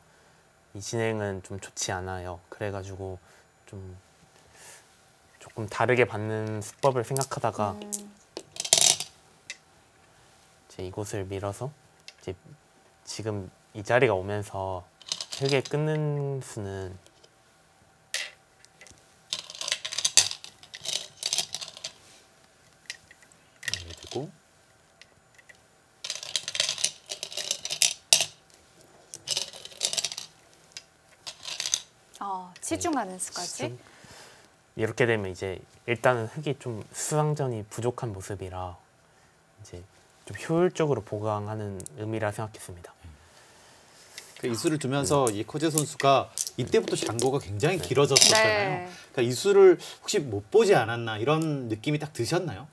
이 진행은 좀 좋지 않아요. 그래가지고 좀 조금 다르게 받는 수법을 생각하다가 이제 이곳을 밀어서 이제 지금 이 자리가 오면서 흑의 끊는 수는 되고 치중하는 수까지. 이렇게 되면 이제 일단은 흑이 좀 수상전이 부족한 모습이라 이제 좀 효율적으로 보강하는 의미라 생각했습니다. 그 이수를 두면서 이 코제 선수가 이때부터 장고가 굉장히 길어졌었잖아요. 네. 그러니까 이수를 혹시 못 보지 않았나 이런 느낌이 딱 드셨나요?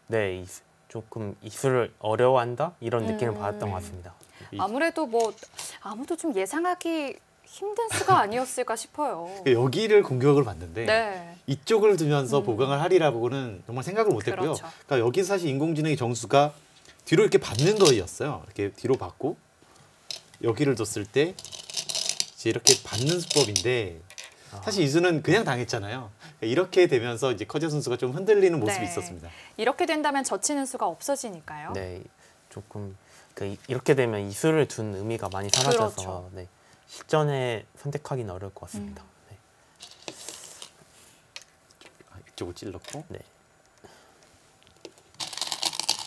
네, 조금 이수를 어려워한다 이런 느낌을 받았던 것 같습니다. 아무래도 뭐 아무도 좀 예상하기 힘든 수가 아니었을까 싶어요. 여기를 공격을 받는데 네. 이쪽을 두면서 보강을 하리라고는 정말 생각을 못했고요. 그렇죠. 그러니까 여기서 사실 인공지능의 정수가 뒤로 이렇게 받는 거였어요. 이렇게 뒤로 받고 여기를 뒀을 때 이제 이렇게 받는 수법인데 사실 이수는 그냥 당했잖아요. 이렇게 되면서 이제 커제 선수가 좀 흔들리는 모습이 네. 있었습니다. 이렇게 된다면 젖히는 수가 없어지니까요. 네, 조금 이렇게 되면 이수를 둔 의미가 많이 사라져서 그렇죠. 네, 실전에 선택하기는 어려울 것 같습니다. 네. 이쪽을 찔렀고. 네.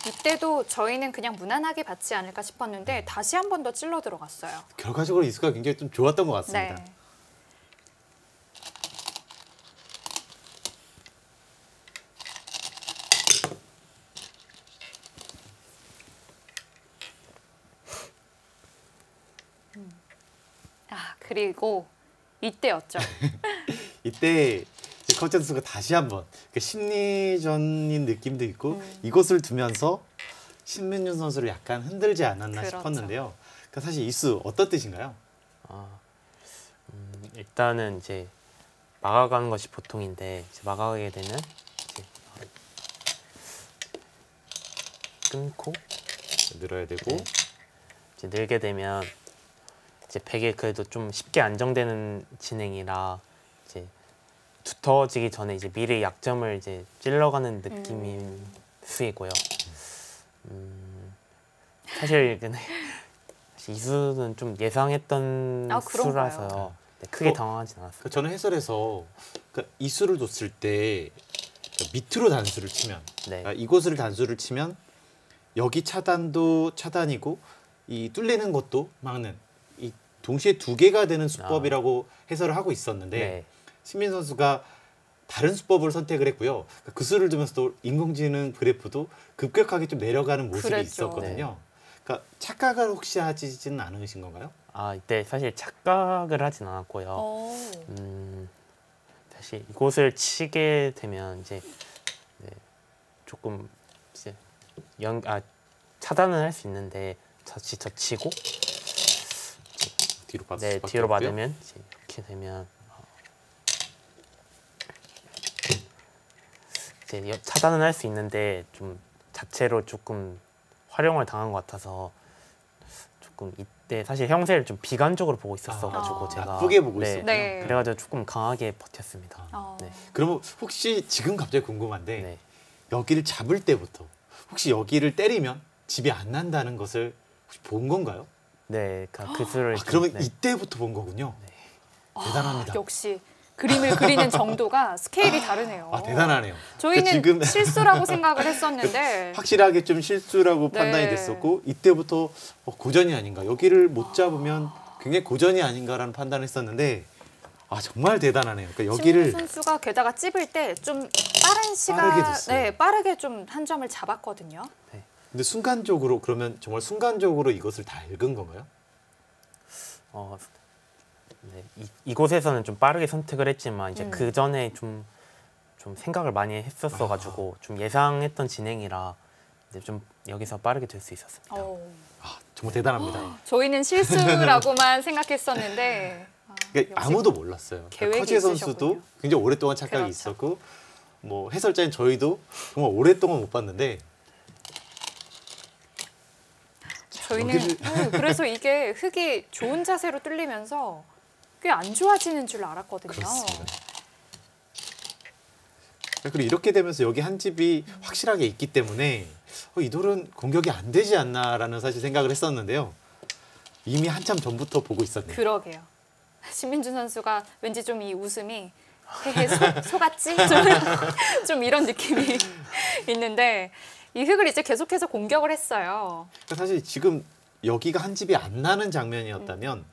이때도 저희는 그냥 무난하게 받지 않을까 싶었는데 다시 한 번 더 찔러 들어갔어요. 결과적으로 이수가 굉장히 좀 좋았던 것 같습니다. 네. 그리고 이때였죠. 이때 커지 선수가 다시 한번 심리전인 느낌도 있고 이곳을 두면서 신민준 선수를 약간 흔들지 않았나 그렇죠. 싶었는데요. 그러니까 사실 이수 어떤 뜻인가요? 일단은 이제 막아가는 것이 보통인데 이제 막아가게 되면 이제 끊고 늘어야 되고 네. 이제 늘게 되면 이제 백에 그래도 좀 쉽게 안정되는 진행이라 이제 두터워지기 전에 이제 미리 약점을 이제 찔러가는 느낌인 수이고요. 사실 근데 이수는 좀 예상했던 그런가요? 수라서요. 네, 크게 당황하진 않았어요. 저는 해설에서 그러니까 이수를 뒀을 때 그러니까 밑으로 단수를 치면 네. 그러니까 이곳을 단수를 치면 여기 차단도 차단이고 이 뚫리는 것도 막는 이 동시에 두 개가 되는 수법이라고 해설을 하고 있었는데 네. 신민 선수가 다른 수법을 선택을 했고요. 그 수를 두면서도 인공지능 그래프도 급격하게 좀 내려가는 모습이 그랬죠. 있었거든요. 그러니까 착각을 혹시 하지는 않으신 건가요? 이때 사실 착각을 하진 않았고요. 사실 이곳을 치게 되면 이제 네, 조금 이제 차단은 할 수 있는데 젖히고 뒤로 받을 네, 수밖에 뒤로 없고요. 받으면 이제 이렇게 되면 이제 차단은 할 수 있는데 좀 자체로 조금 활용을 당한 것 같아서 조금 이때 사실 형세를 좀 비관적으로 보고 있었어가지고 제가 나쁘게 보고 네, 있었군요. 네. 그래가지고 조금 강하게 버텼습니다. 네. 그러면 혹시 지금 갑자기 궁금한데 네. 여기를 잡을 때부터 혹시 여기를 때리면 집이 안 난다는 것을 혹시 본 건가요? 네, 그 수를 그러면 네. 이때부터 본 거군요. 대단합니다. 역시 그림을 그리는 정도가 스케일이 다르네요. 대단하네요. 저희는 그러니까 지금 실수라고 생각을 했었는데 확실하게 좀 실수라고 네. 판단이 됐었고 이때부터 고전이 아닌가 여기를 못 잡으면 굉장히 고전이 아닌가라는 판단을 했었는데 정말 대단하네요. 그러니까 신민 여기를 선수가 게다가 찝을 때 좀 빠른 빠르게 됐어요. 네, 빠르게 좀 한 점을 잡았거든요. 근데 순간적으로 그러면 정말 순간적으로 이것을 다 읽은 건가요? 네, 이곳에서는 좀 빠르게 선택을 했지만 이제 그 전에 좀 생각을 많이 했었어가지고 좀 예상했던 진행이라 이제 좀 여기서 빠르게 될 수 있었습니다. 정말 대단합니다. 저희는 실수라고만 생각했었는데 그러니까 역시 아무도 몰랐어요. 계획이 커지혜 선수도 있으셨군요. 굉장히 오랫동안 착각이 그렇죠. 있었고 뭐 해설자인 저희도 정말 오랫동안 못 봤는데 저희는 그래서 이게 흙이 좋은 자세로 뚫리면서 꽤 안 좋아지는 줄 알았거든요. 그렇습니다. 그리고 이렇게 되면서 여기 한 집이 확실하게 있기 때문에 이 돌은 공격이 안 되지 않나라는 사실 생각을 했었는데요. 이미 한참 전부터 보고 있었네요. 그러게요. 신민준 선수가 왠지 좀 이 웃음이 헤헤 속았지? 좀 이런 느낌이 있는데 이 흙을 이제 계속해서 공격을 했어요. 그러니까 사실 지금 여기가 한 집이 안 나는 장면이었다면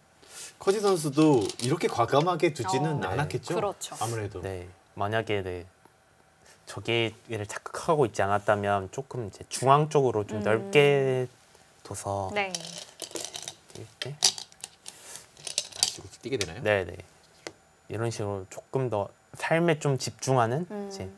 커지 선수도 이렇게 과감하게 두지는 네. 않았겠죠. 그렇죠. 아무래도. 네, 만약에 저기를 착각하고 있지 않았다면 조금 이제 중앙 쪽으로 좀 넓게 둬서 네. 이렇게 다시 뛰게 되나요? 네. 이런 식으로 조금 더 삶에 좀 집중하는 이제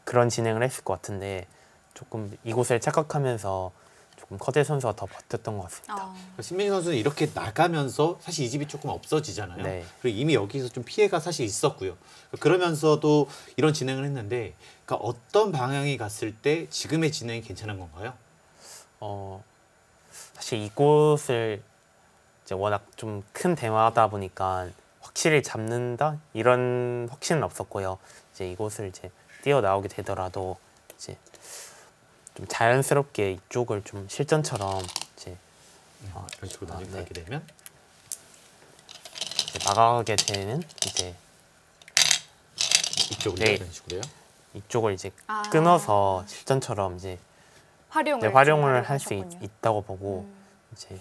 그런 진행을 했을 것 같은데 조금 이곳을 착각하면서 조금 커제 선수가 더 버텼던 것 같습니다. 신민희 선수는 이렇게 나가면서 사실 이 집이 조금 없어지잖아요. 네. 그리고 이미 여기서 좀 피해가 사실 있었고요. 그러면서도 이런 진행을 했는데 그러니까 어떤 방향이 갔을 때 지금의 진행이 괜찮은 건가요? 사실 이곳을 이제 워낙 좀 큰 대화다 보니까 확실히 잡는다 이런 확신은 없었고요. 이제 이곳을 이제 뛰어 나오게 되더라도 이제 좀 자연스럽게 이쪽을 좀 실전처럼 이제 이런 식으로 네. 가게 되면 이제 나가게 되는 이제 이쪽으로 네. 이런 식으로요. 이쪽을 이제 아. 끊어서 실전처럼 이제 활용을 할 수 하셨군요. 있다고 보고 이제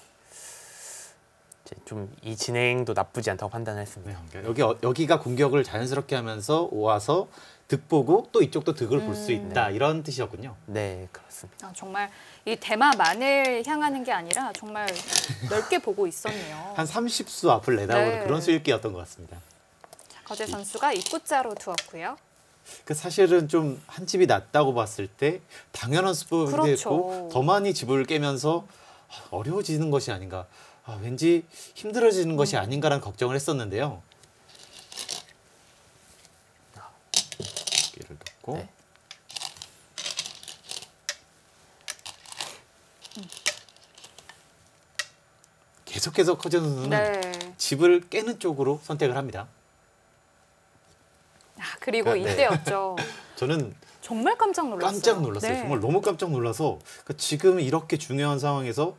좀 이 진행도 나쁘지 않다고 판단했습니다. 네, 그러니까 여기가 공격을 자연스럽게 하면서 와서 득 보고 또 이쪽도 득을 볼 수 있다 이런 뜻이었군요. 네, 그렇습니다. 아, 정말 이 대마만을 향하는 게 아니라 정말 넓게 보고 있었네요. 한 30수 앞을 내다보는 네. 그런 수익기였던 것 같습니다. 자, 거제 선수가 입구자로 두었고요. 그 사실은 좀 한 집이 낮다고 봤을 때 당연한 수법이 그렇죠. 됐고 더 많이 집을 깨면서 어려워지는 것이 아닌가, 왠지 힘들어지는 것이 아닌가라는 걱정을 했었는데요. 끼를 넣고 네. 계속해서 커제 선수는 네. 집을 깨는 쪽으로 선택을 합니다. 아, 그리고 네. 이때였죠. 저는 정말 깜짝 놀랐어요. 깜짝 놀랐어요. 네. 정말 너무 깜짝 놀라서 지금 이렇게 중요한 상황에서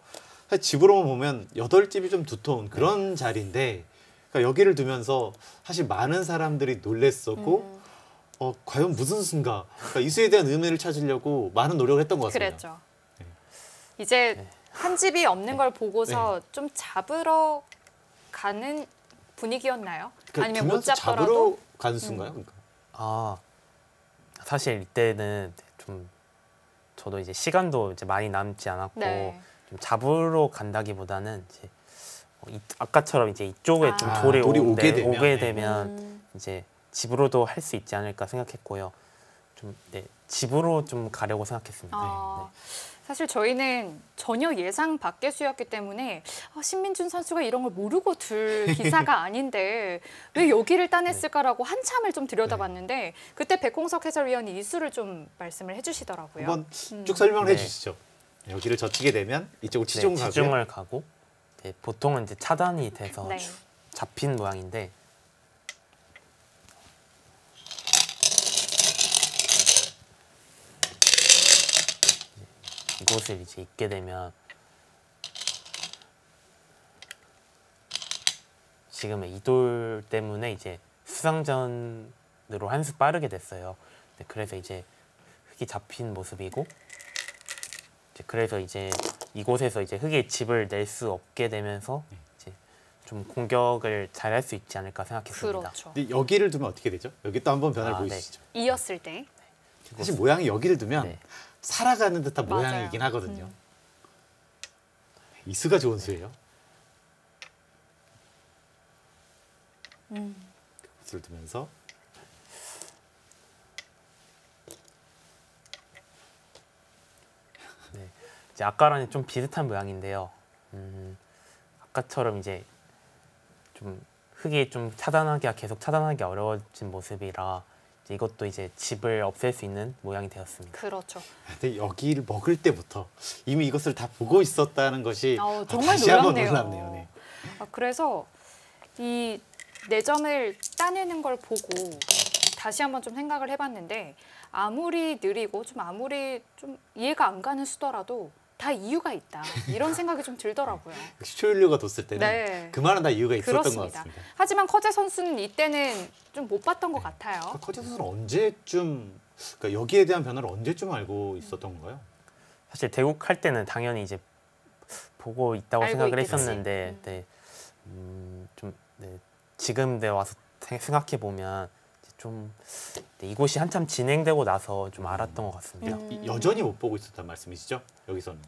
사실 집으로만 보면 8집이 좀 두터운 그런 자리인데 그러니까 여기를 두면서 사실 많은 사람들이 놀랬었고 과연 무슨 수인가, 그러니까 이 수에 대한 의미를 찾으려고 많은 노력을 했던 것 같습니다. 그랬죠. 네. 이제 한 집이 없는 걸 보고서 좀 잡으러 가는 분위기였나요? 그러니까 아니면 못 두면서 잡더라도 잡으러 간 수인가요? 그러니까. 사실 이때는 좀 저도 이제 시간도 이제 많이 남지 않았고 네. 좀 잡으러 간다기보다는 이제 아까처럼 이제 이쪽에 좀 아, 돌이 돌이 오게 오게 되면, 되면 이제 집으로도 할 수 있지 않을까 생각했고요. 좀 집으로 좀 가려고 생각했습니다. 아, 사실 저희는 전혀 예상 밖의 수였기 때문에 신민준 선수가 이런 걸 모르고 둘 기사가 아닌데 왜 여기를 따냈을까라고 한참을 좀 들여다봤는데 그때 백홍석 해설위원이 이 수를 좀 말씀을 해주시더라고요. 한번 쭉 설명을 네. 해주시죠. 여기를 젖히게 되면 이쪽으로 네, 치중 가고요. 지중을 가고 보통은 이제 차단이 돼서 네. 잡힌 모양인데 이곳을 이제 있게 되면 지금의 이돌 때문에 이제 수상전으로 한 수 빠르게 됐어요. 그래서 이제 흙이 잡힌 모습이고 그래서 이제 이곳에서 이제 흙의 집을 낼 수 없게 되면서 이제 좀 공격을 잘 할 수 있지 않을까 생각했습니다. 그렇죠. 근데 여기를 두면 어떻게 되죠? 여기 또 한번 변화를 아, 보이시죠. 이었을 때 사실 모양이 여기를 두면 네. 살아가는 듯한 맞아요. 모양이긴 하거든요. 이 수가 좋은 수예요. 수를 두면서 이제 아까랑 좀 비슷한 모양인데요. 아까처럼 이제 좀 흙이 좀 계속 차단하기 어려워진 모습이라 이제 이것도 이제 집을 없앨 수 있는 모양이 되었습니다. 그렇죠. 근데 여기를 먹을 때부터 이미 이것을 다 보고 있었다는 것이 정말 다시 한번 놀랍네요. 놀랍네요. 네. 그래서 이 4점을 따내는 걸 보고 다시 한번 좀 생각을 해봤는데 아무리 느리고 아무리 좀 이해가 안 가는 수더라도 다 이유가 있다. 이런 생각이 좀 들더라고요. 역시 초연료가 뒀을 때는 네. 그만한 다 이유가 있었던 것 그렇습니다. 같습니다. 하지만 커제 선수는 이때는 좀 못 봤던 것 같아요. 커제 선수는 언제쯤, 그러니까 여기에 대한 변화를 언제쯤 알고 있었던 건가요? 사실 대국할 때는 당연히 이제 보고 있다고 알고 생각을 있겠지. 했었는데 지금 와서 생각해 보면 좀 이곳이 한참 진행되고 나서 좀 알았던 것 같습니다. 여전히 못 보고 있었단 말씀이시죠? 여기서는.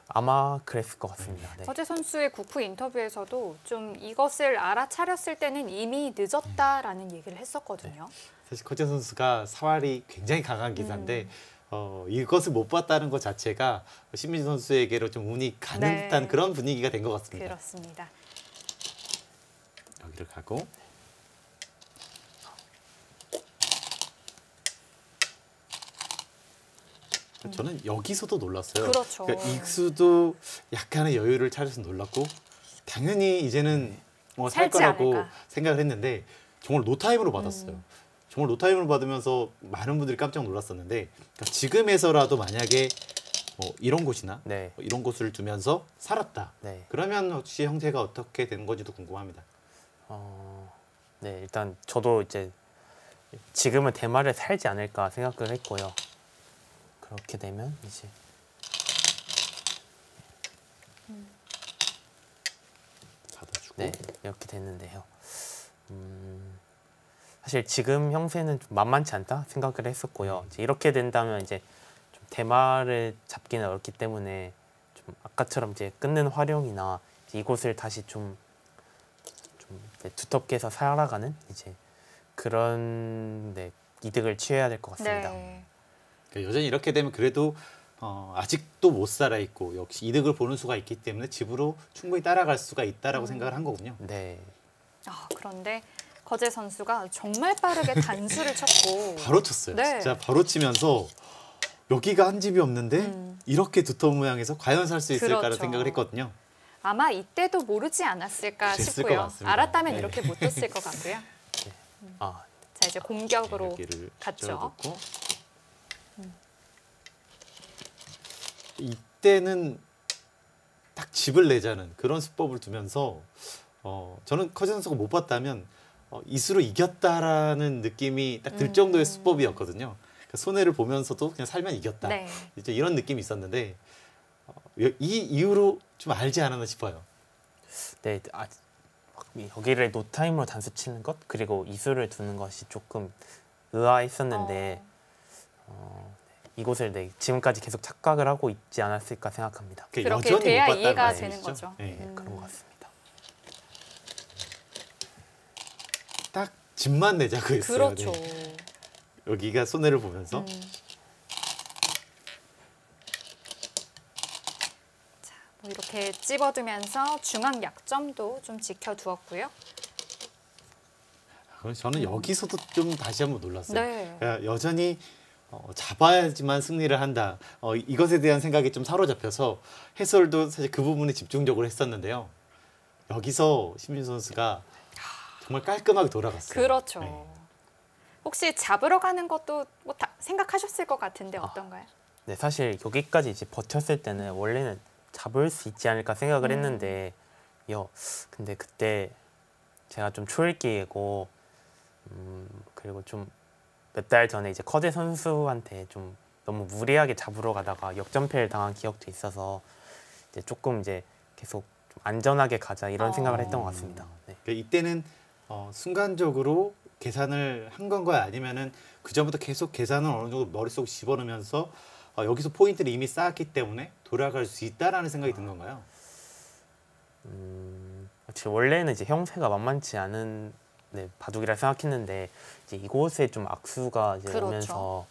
아마 그랬을 것 같습니다. 네. 커제 선수의 국후 인터뷰에서도 좀 이것을 알아차렸을 때는 이미 늦었다라는 얘기를 했었거든요. 사실 커제 선수가 사활이 굉장히 강한 기사인데 이것을 못 봤다는 것 자체가 신민준 선수에게로 좀 운이 가는 네. 듯한 그런 분위기가 된 것 같습니다. 그렇습니다. 여기를 가고 저는 여기서도 놀랐어요. 그렇죠. 그러니까 익수도 약간의 여유를 찾아서 놀랐고 당연히 이제는 살 살지 거라고 않을까. 생각을 했는데 정말 노타임으로 받았어요. 정말 노타임으로 받으면서 많은 분들이 깜짝 놀랐었는데 그러니까 지금에서라도 만약에 이런 곳이나 네. 이런 곳을 두면서 살았다. 네. 그러면 혹시 형태가 어떻게 되는 건지도 궁금합니다. 네, 일단 저도 이제 지금은 대마를 살지 않을까 생각을 했고요. 그렇게 되면 이제 받아주고. 네, 이렇게 됐는데요. 사실 지금 형세는 좀 만만치 않다 생각을 했었고요. 이제 이렇게 된다면 이제 좀 대마를 잡기는 어렵기 때문에 좀 아까처럼 이제 끊는 활용이나 이제 이곳을 다시 좀 이제 두텁게 해서 살아가는 이제 그런 네, 이득을 취해야 될 것 같습니다. 네. 그러니까 여전히 이렇게 되면 그래도 아직도 못 살아 있고 역시 이득을 보는 수가 있기 때문에 집으로 충분히 따라갈 수가 있다라고 생각을 한 거군요. 네, 그런데 거제 선수가 정말 빠르게 단수를 쳤고 바로 쳤어요. 네. 진짜 바로 치면서 여기가 한 집이 없는데 이렇게 두터운 모양에서 과연 살 수 있을까라는 그렇죠. 생각을 했거든요. 아마 이때도 모르지 않았을까 그랬을 싶고요. 것 같습니다. 알았다면 네. 이렇게 못 쳤을 것 같고요. 아, 자, 이제 공격으로 여기를 갔죠. 쪄놓고. 이때는 딱 집을 내자는 그런 수법을 두면서 저는 커지 선수가 못 봤다면 이수로 이겼다라는 느낌이 딱 들 정도의 수법이었거든요. 그러니까 손해를 보면서도 그냥 살면 이겼다. 네. 이제 이런 느낌이 있었는데 이 이후로 좀 알지 않았나 싶어요. 네, 여기를 노타임으로 단수 치는 것 그리고 이수를 두는 것이 조금 의아했었는데 이곳을 네, 지금까지 계속 착각을 하고 있지 않았을까 생각합니다. 그러니까 그렇게 여전히 돼야 못 봤다는 이해가 말씀이시죠? 되는 거죠. 네. 그런 것 같습니다. 딱 집만 내자고 했어요. 그렇죠. 네. 여기가 손해를 보면서 뭐 이렇게 찝어두면서 중앙 약점도 좀 지켜두었고요. 저는 여기서도 좀 다시 한번 놀랐어요. 네. 그러니까 여전히 잡아야지만 승리를 한다. 이것에 대한 생각이 좀 사로잡혀서 해설도 사실 그 부분에 집중적으로 했었는데요. 여기서 신민 선수가 정말 깔끔하게 돌아갔어요. 그렇죠. 네. 혹시 잡으러 가는 것도 뭐 다 생각하셨을 것 같은데 어떤가요? 네, 사실 여기까지 이제 버텼을 때는 원래는 잡을 수 있지 않을까 생각을 했는데 근데 그때 제가 좀 초읽기이고 그리고 좀 몇 달 전에 이제 커제 선수한테 좀 너무 무리하게 잡으러 가다가 역전패를 당한 기억도 있어서 이제 조금 이제 계속 좀 안전하게 가자 이런 생각을 했던 것 같습니다. 네. 그러니까 이때는 순간적으로 계산을 한 건가요? 아니면은 그 전부터 계속 계산을 어느 정도 머릿속에 집어넣으면서 여기서 포인트를 이미 쌓았기 때문에 돌아갈 수 있다라는 생각이 든 건가요? 원래는 이제 형세가 만만치 않은 바둑이라 생각했는데 이제 이곳에 좀 악수가 이제 그렇죠. 오면서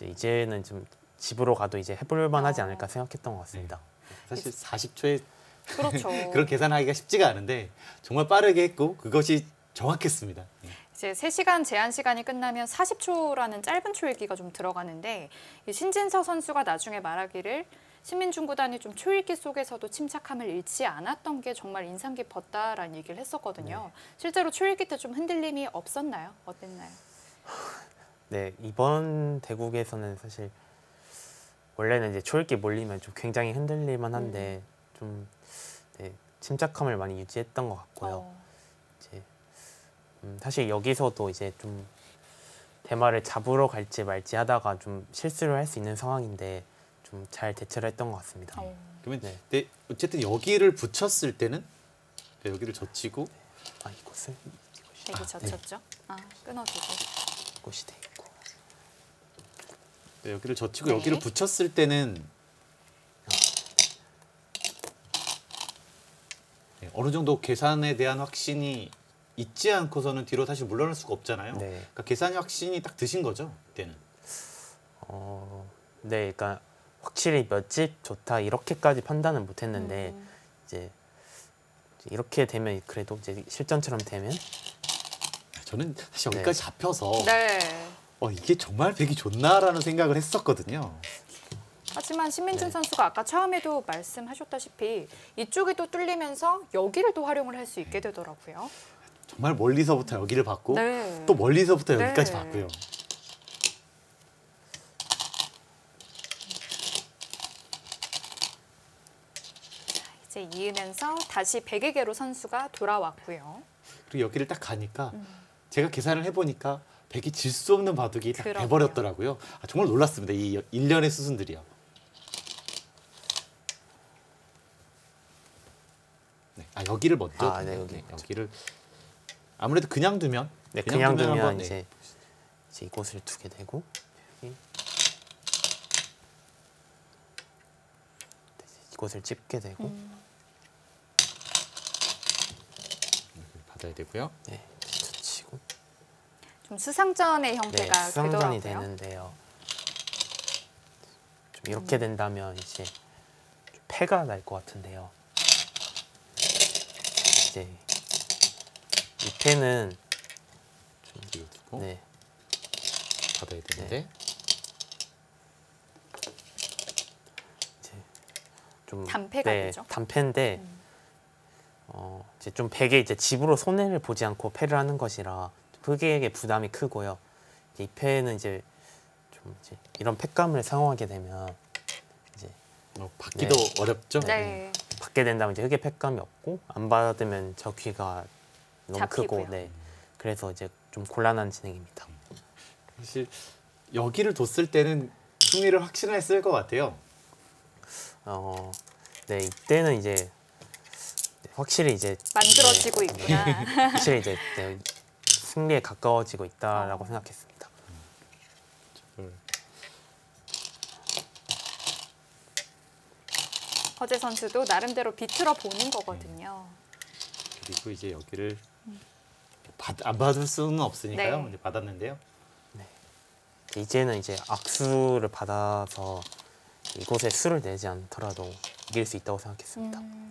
이제는 좀 집으로 가도 이제 해볼 만하지 않을까 생각했던 것 같습니다. 사실 40초에 그렇죠. 그런 계산하기가 쉽지가 않은데 정말 빠르게 했고 그것이 정확했습니다. 이제 3시간 제한 시간이 끝나면 40초라는 짧은 초읽기가 좀 들어가는데 이 신진서 선수가 나중에 말하기를 신민중 구단이 좀 초읽기 속에서도 침착함을 잃지 않았던 게 정말 인상 깊었다라는 얘기를 했었거든요. 실제로 초읽기 때 좀 흔들림이 없었나요? 어땠나요? 네, 이번 대국에서는 사실 원래는 이제 초읽기 몰리면 좀 굉장히 흔들릴만 한데 좀 침착함을 많이 유지했던 것 같고요. 이제 사실 여기서도 이제 좀 대마를 잡으러 갈지 말지 하다가 좀 실수를 할 수 있는 상황인데 좀 잘 대처를 했던 것 같습니다. 그러면 네. 어쨌든 여기를 붙였을 때는 여기를 젖히고 이곳을 되게 젖혔죠? 끊어주고. 이곳이 돼 있고 여기를 젖히고 네. 여기를 붙였을 때는 어느 정도 계산에 대한 확신이 있지 않고서는 뒤로 사실 물러날 수가 없잖아요. 네. 그러니까 계산의 확신이 딱 드신 거죠, 그때는. 네, 그러니까 확실히 몇 집 좋다 이렇게까지 판단은 못했는데 이제 이렇게 되면 그래도 이제 실전처럼 되면 저는 사실 여기까지 잡혀서 네. 이게 정말 백이 좋나라는 생각을 했었거든요. 하지만 신민준 선수가 아까 처음에도 말씀하셨다시피 이쪽이 또 뚫리면서 여기를 또 활용을 할 수 있게 되더라고요. 정말 멀리서부터 여기를 봤고 네. 또 멀리서부터 여기까지 네. 봤고요. 이제 이으면서 다시 백에게로 선수가 돌아왔고요. 그리고 여기를 딱 가니까 제가 계산을 해보니까 백이 질 수 없는 바둑이 딱 그러게요. 돼버렸더라고요. 정말 놀랐습니다. 이 일련의 수순들이요. 네. 여기를 먼저. 네, 여기. 여기를 아무래도 그냥 두면. 네, 그냥 두면 한번, 이제 이곳을 두게 되고 여기. 이곳을 찝게 되고 받아야 되고요. 네, 치고 좀 수상전의 네, 형태가 수상전이 되더라고요. 되는데요. 좀 이렇게 된다면 이제 좀 패가 날 것 같은데요. 이제 이 패는 뒤로 두고 네, 받아야 되는데. 이제 좀 단패가 되죠? 단패인데 이제 좀 백에 이제 집으로 손해를 보지 않고 패를 하는 것이라 흑에게 부담이 크고요. 이제 이 패는 이제 좀 이제 이런 패감을 사용하게 되면 이제 받기도 어렵죠. 네. 받게 된다면 이제 흑의 패감이 없고 안 받으면 저 귀가 너무 잡히고요. 크고 네. 그래서 이제 좀 곤란한 진행입니다. 사실 여기를 뒀을 때는 승리를 확신했을 것 같아요. 네, 이때는 이제 확실히 이제 만들어지고 있구나. 확실히 이제 승리에 가까워지고 있다라고 생각했습니다. 허재 선수도 나름대로 비틀어 보는 거거든요. 그리고 이제 여기를 안 받을 수는 없으니까요. 네. 이제 받았는데요. 이제는 이제 악수를 받아서 이곳에 수를 내지 않더라도 이길 수 있다고 생각했습니다. 네.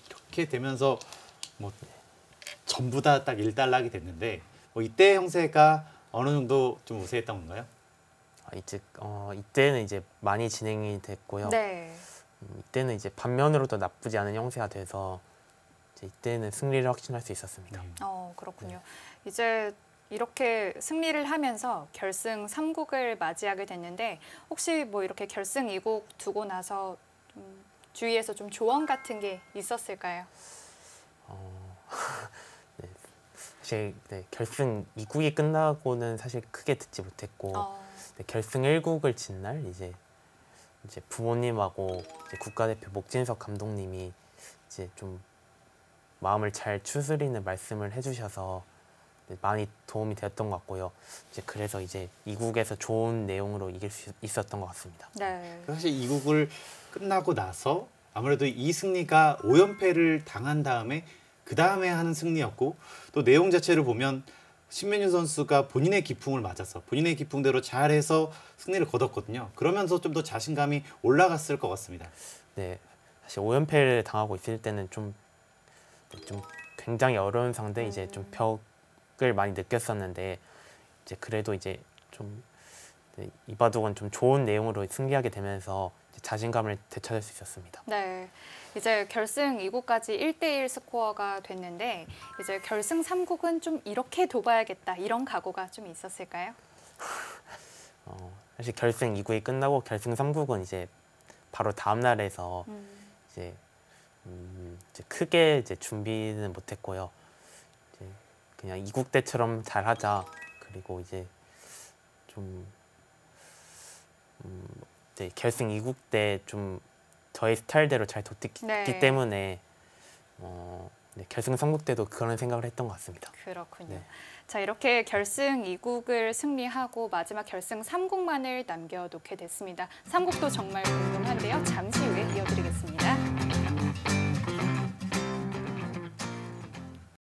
이렇게 되면서 뭐 전부 다 딱 일단락이 됐는데 이때 형세가 어느 정도 좀 우세했던 건가요? 이때는 이제 많이 진행이 됐고요. 네. 이때는 이제 반면으로도 나쁘지 않은 형세가 돼서 이제 이때는 승리를 확신할 수 있었습니다. 그렇군요. 이제 이렇게 승리를 하면서 결승 3국을 맞이하게 됐는데 혹시 뭐 이렇게 결승 2국 두고 나서 좀 주위에서 좀 조언 같은 게 있었을까요? 네, 사실 결승 2국이 끝나고는 사실 크게 듣지 못했고 결승 1국을 진 날 이제 부모님하고 이제 국가대표 목진석 감독님이 이제 좀 마음을 잘 추스리는 말씀을 해주셔서 많이 도움이 되었던 것 같고요. 그래서 이제 2국에서 좋은 내용으로 이길 수 있었던 것 같습니다. 네. 사실 2국을 끝나고 나서 아무래도 이 승리가 5연패를 당한 다음에 그 다음에 하는 승리였고 또 내용 자체를 보면 신민준 선수가 본인의 기풍을 맞아서 본인의 기풍대로 잘해서 승리를 거뒀거든요. 그러면서 좀 더 자신감이 올라갔을 것 같습니다. 네, 사실 5연패를 당하고 있을 때는 좀 굉장히 어려운 상대 이제 좀 벽을 많이 느꼈었는데 이제 그래도 이제 좀 이 바둑은 좀 좋은 내용으로 승리하게 되면서 자신감을 되찾을 수 있었습니다. 네. 이제 결승 2국까지 1대1 스코어가 됐는데 이제 결승 3국은 좀 이렇게 둬봐야겠다 이런 각오가 좀 있었을까요? 사실 결승 2국이 끝나고 결승 3국은 이제 바로 다음 날에서 이제 크게 이제 준비는 못했고요. 이제 그냥 2국 때처럼 잘하자. 그리고 이제 좀 결승 2국 때 좀 저의 스타일대로 잘 뒀기 때문에 결승 3국 때도 그런 생각을 했던 것 같습니다. 그렇군요. 네. 자, 이렇게 결승 2국을 승리하고 마지막 결승 3국만을 남겨놓게 됐습니다. 3국도 정말 궁금한데요. 잠시 후에 이어드리겠습니다.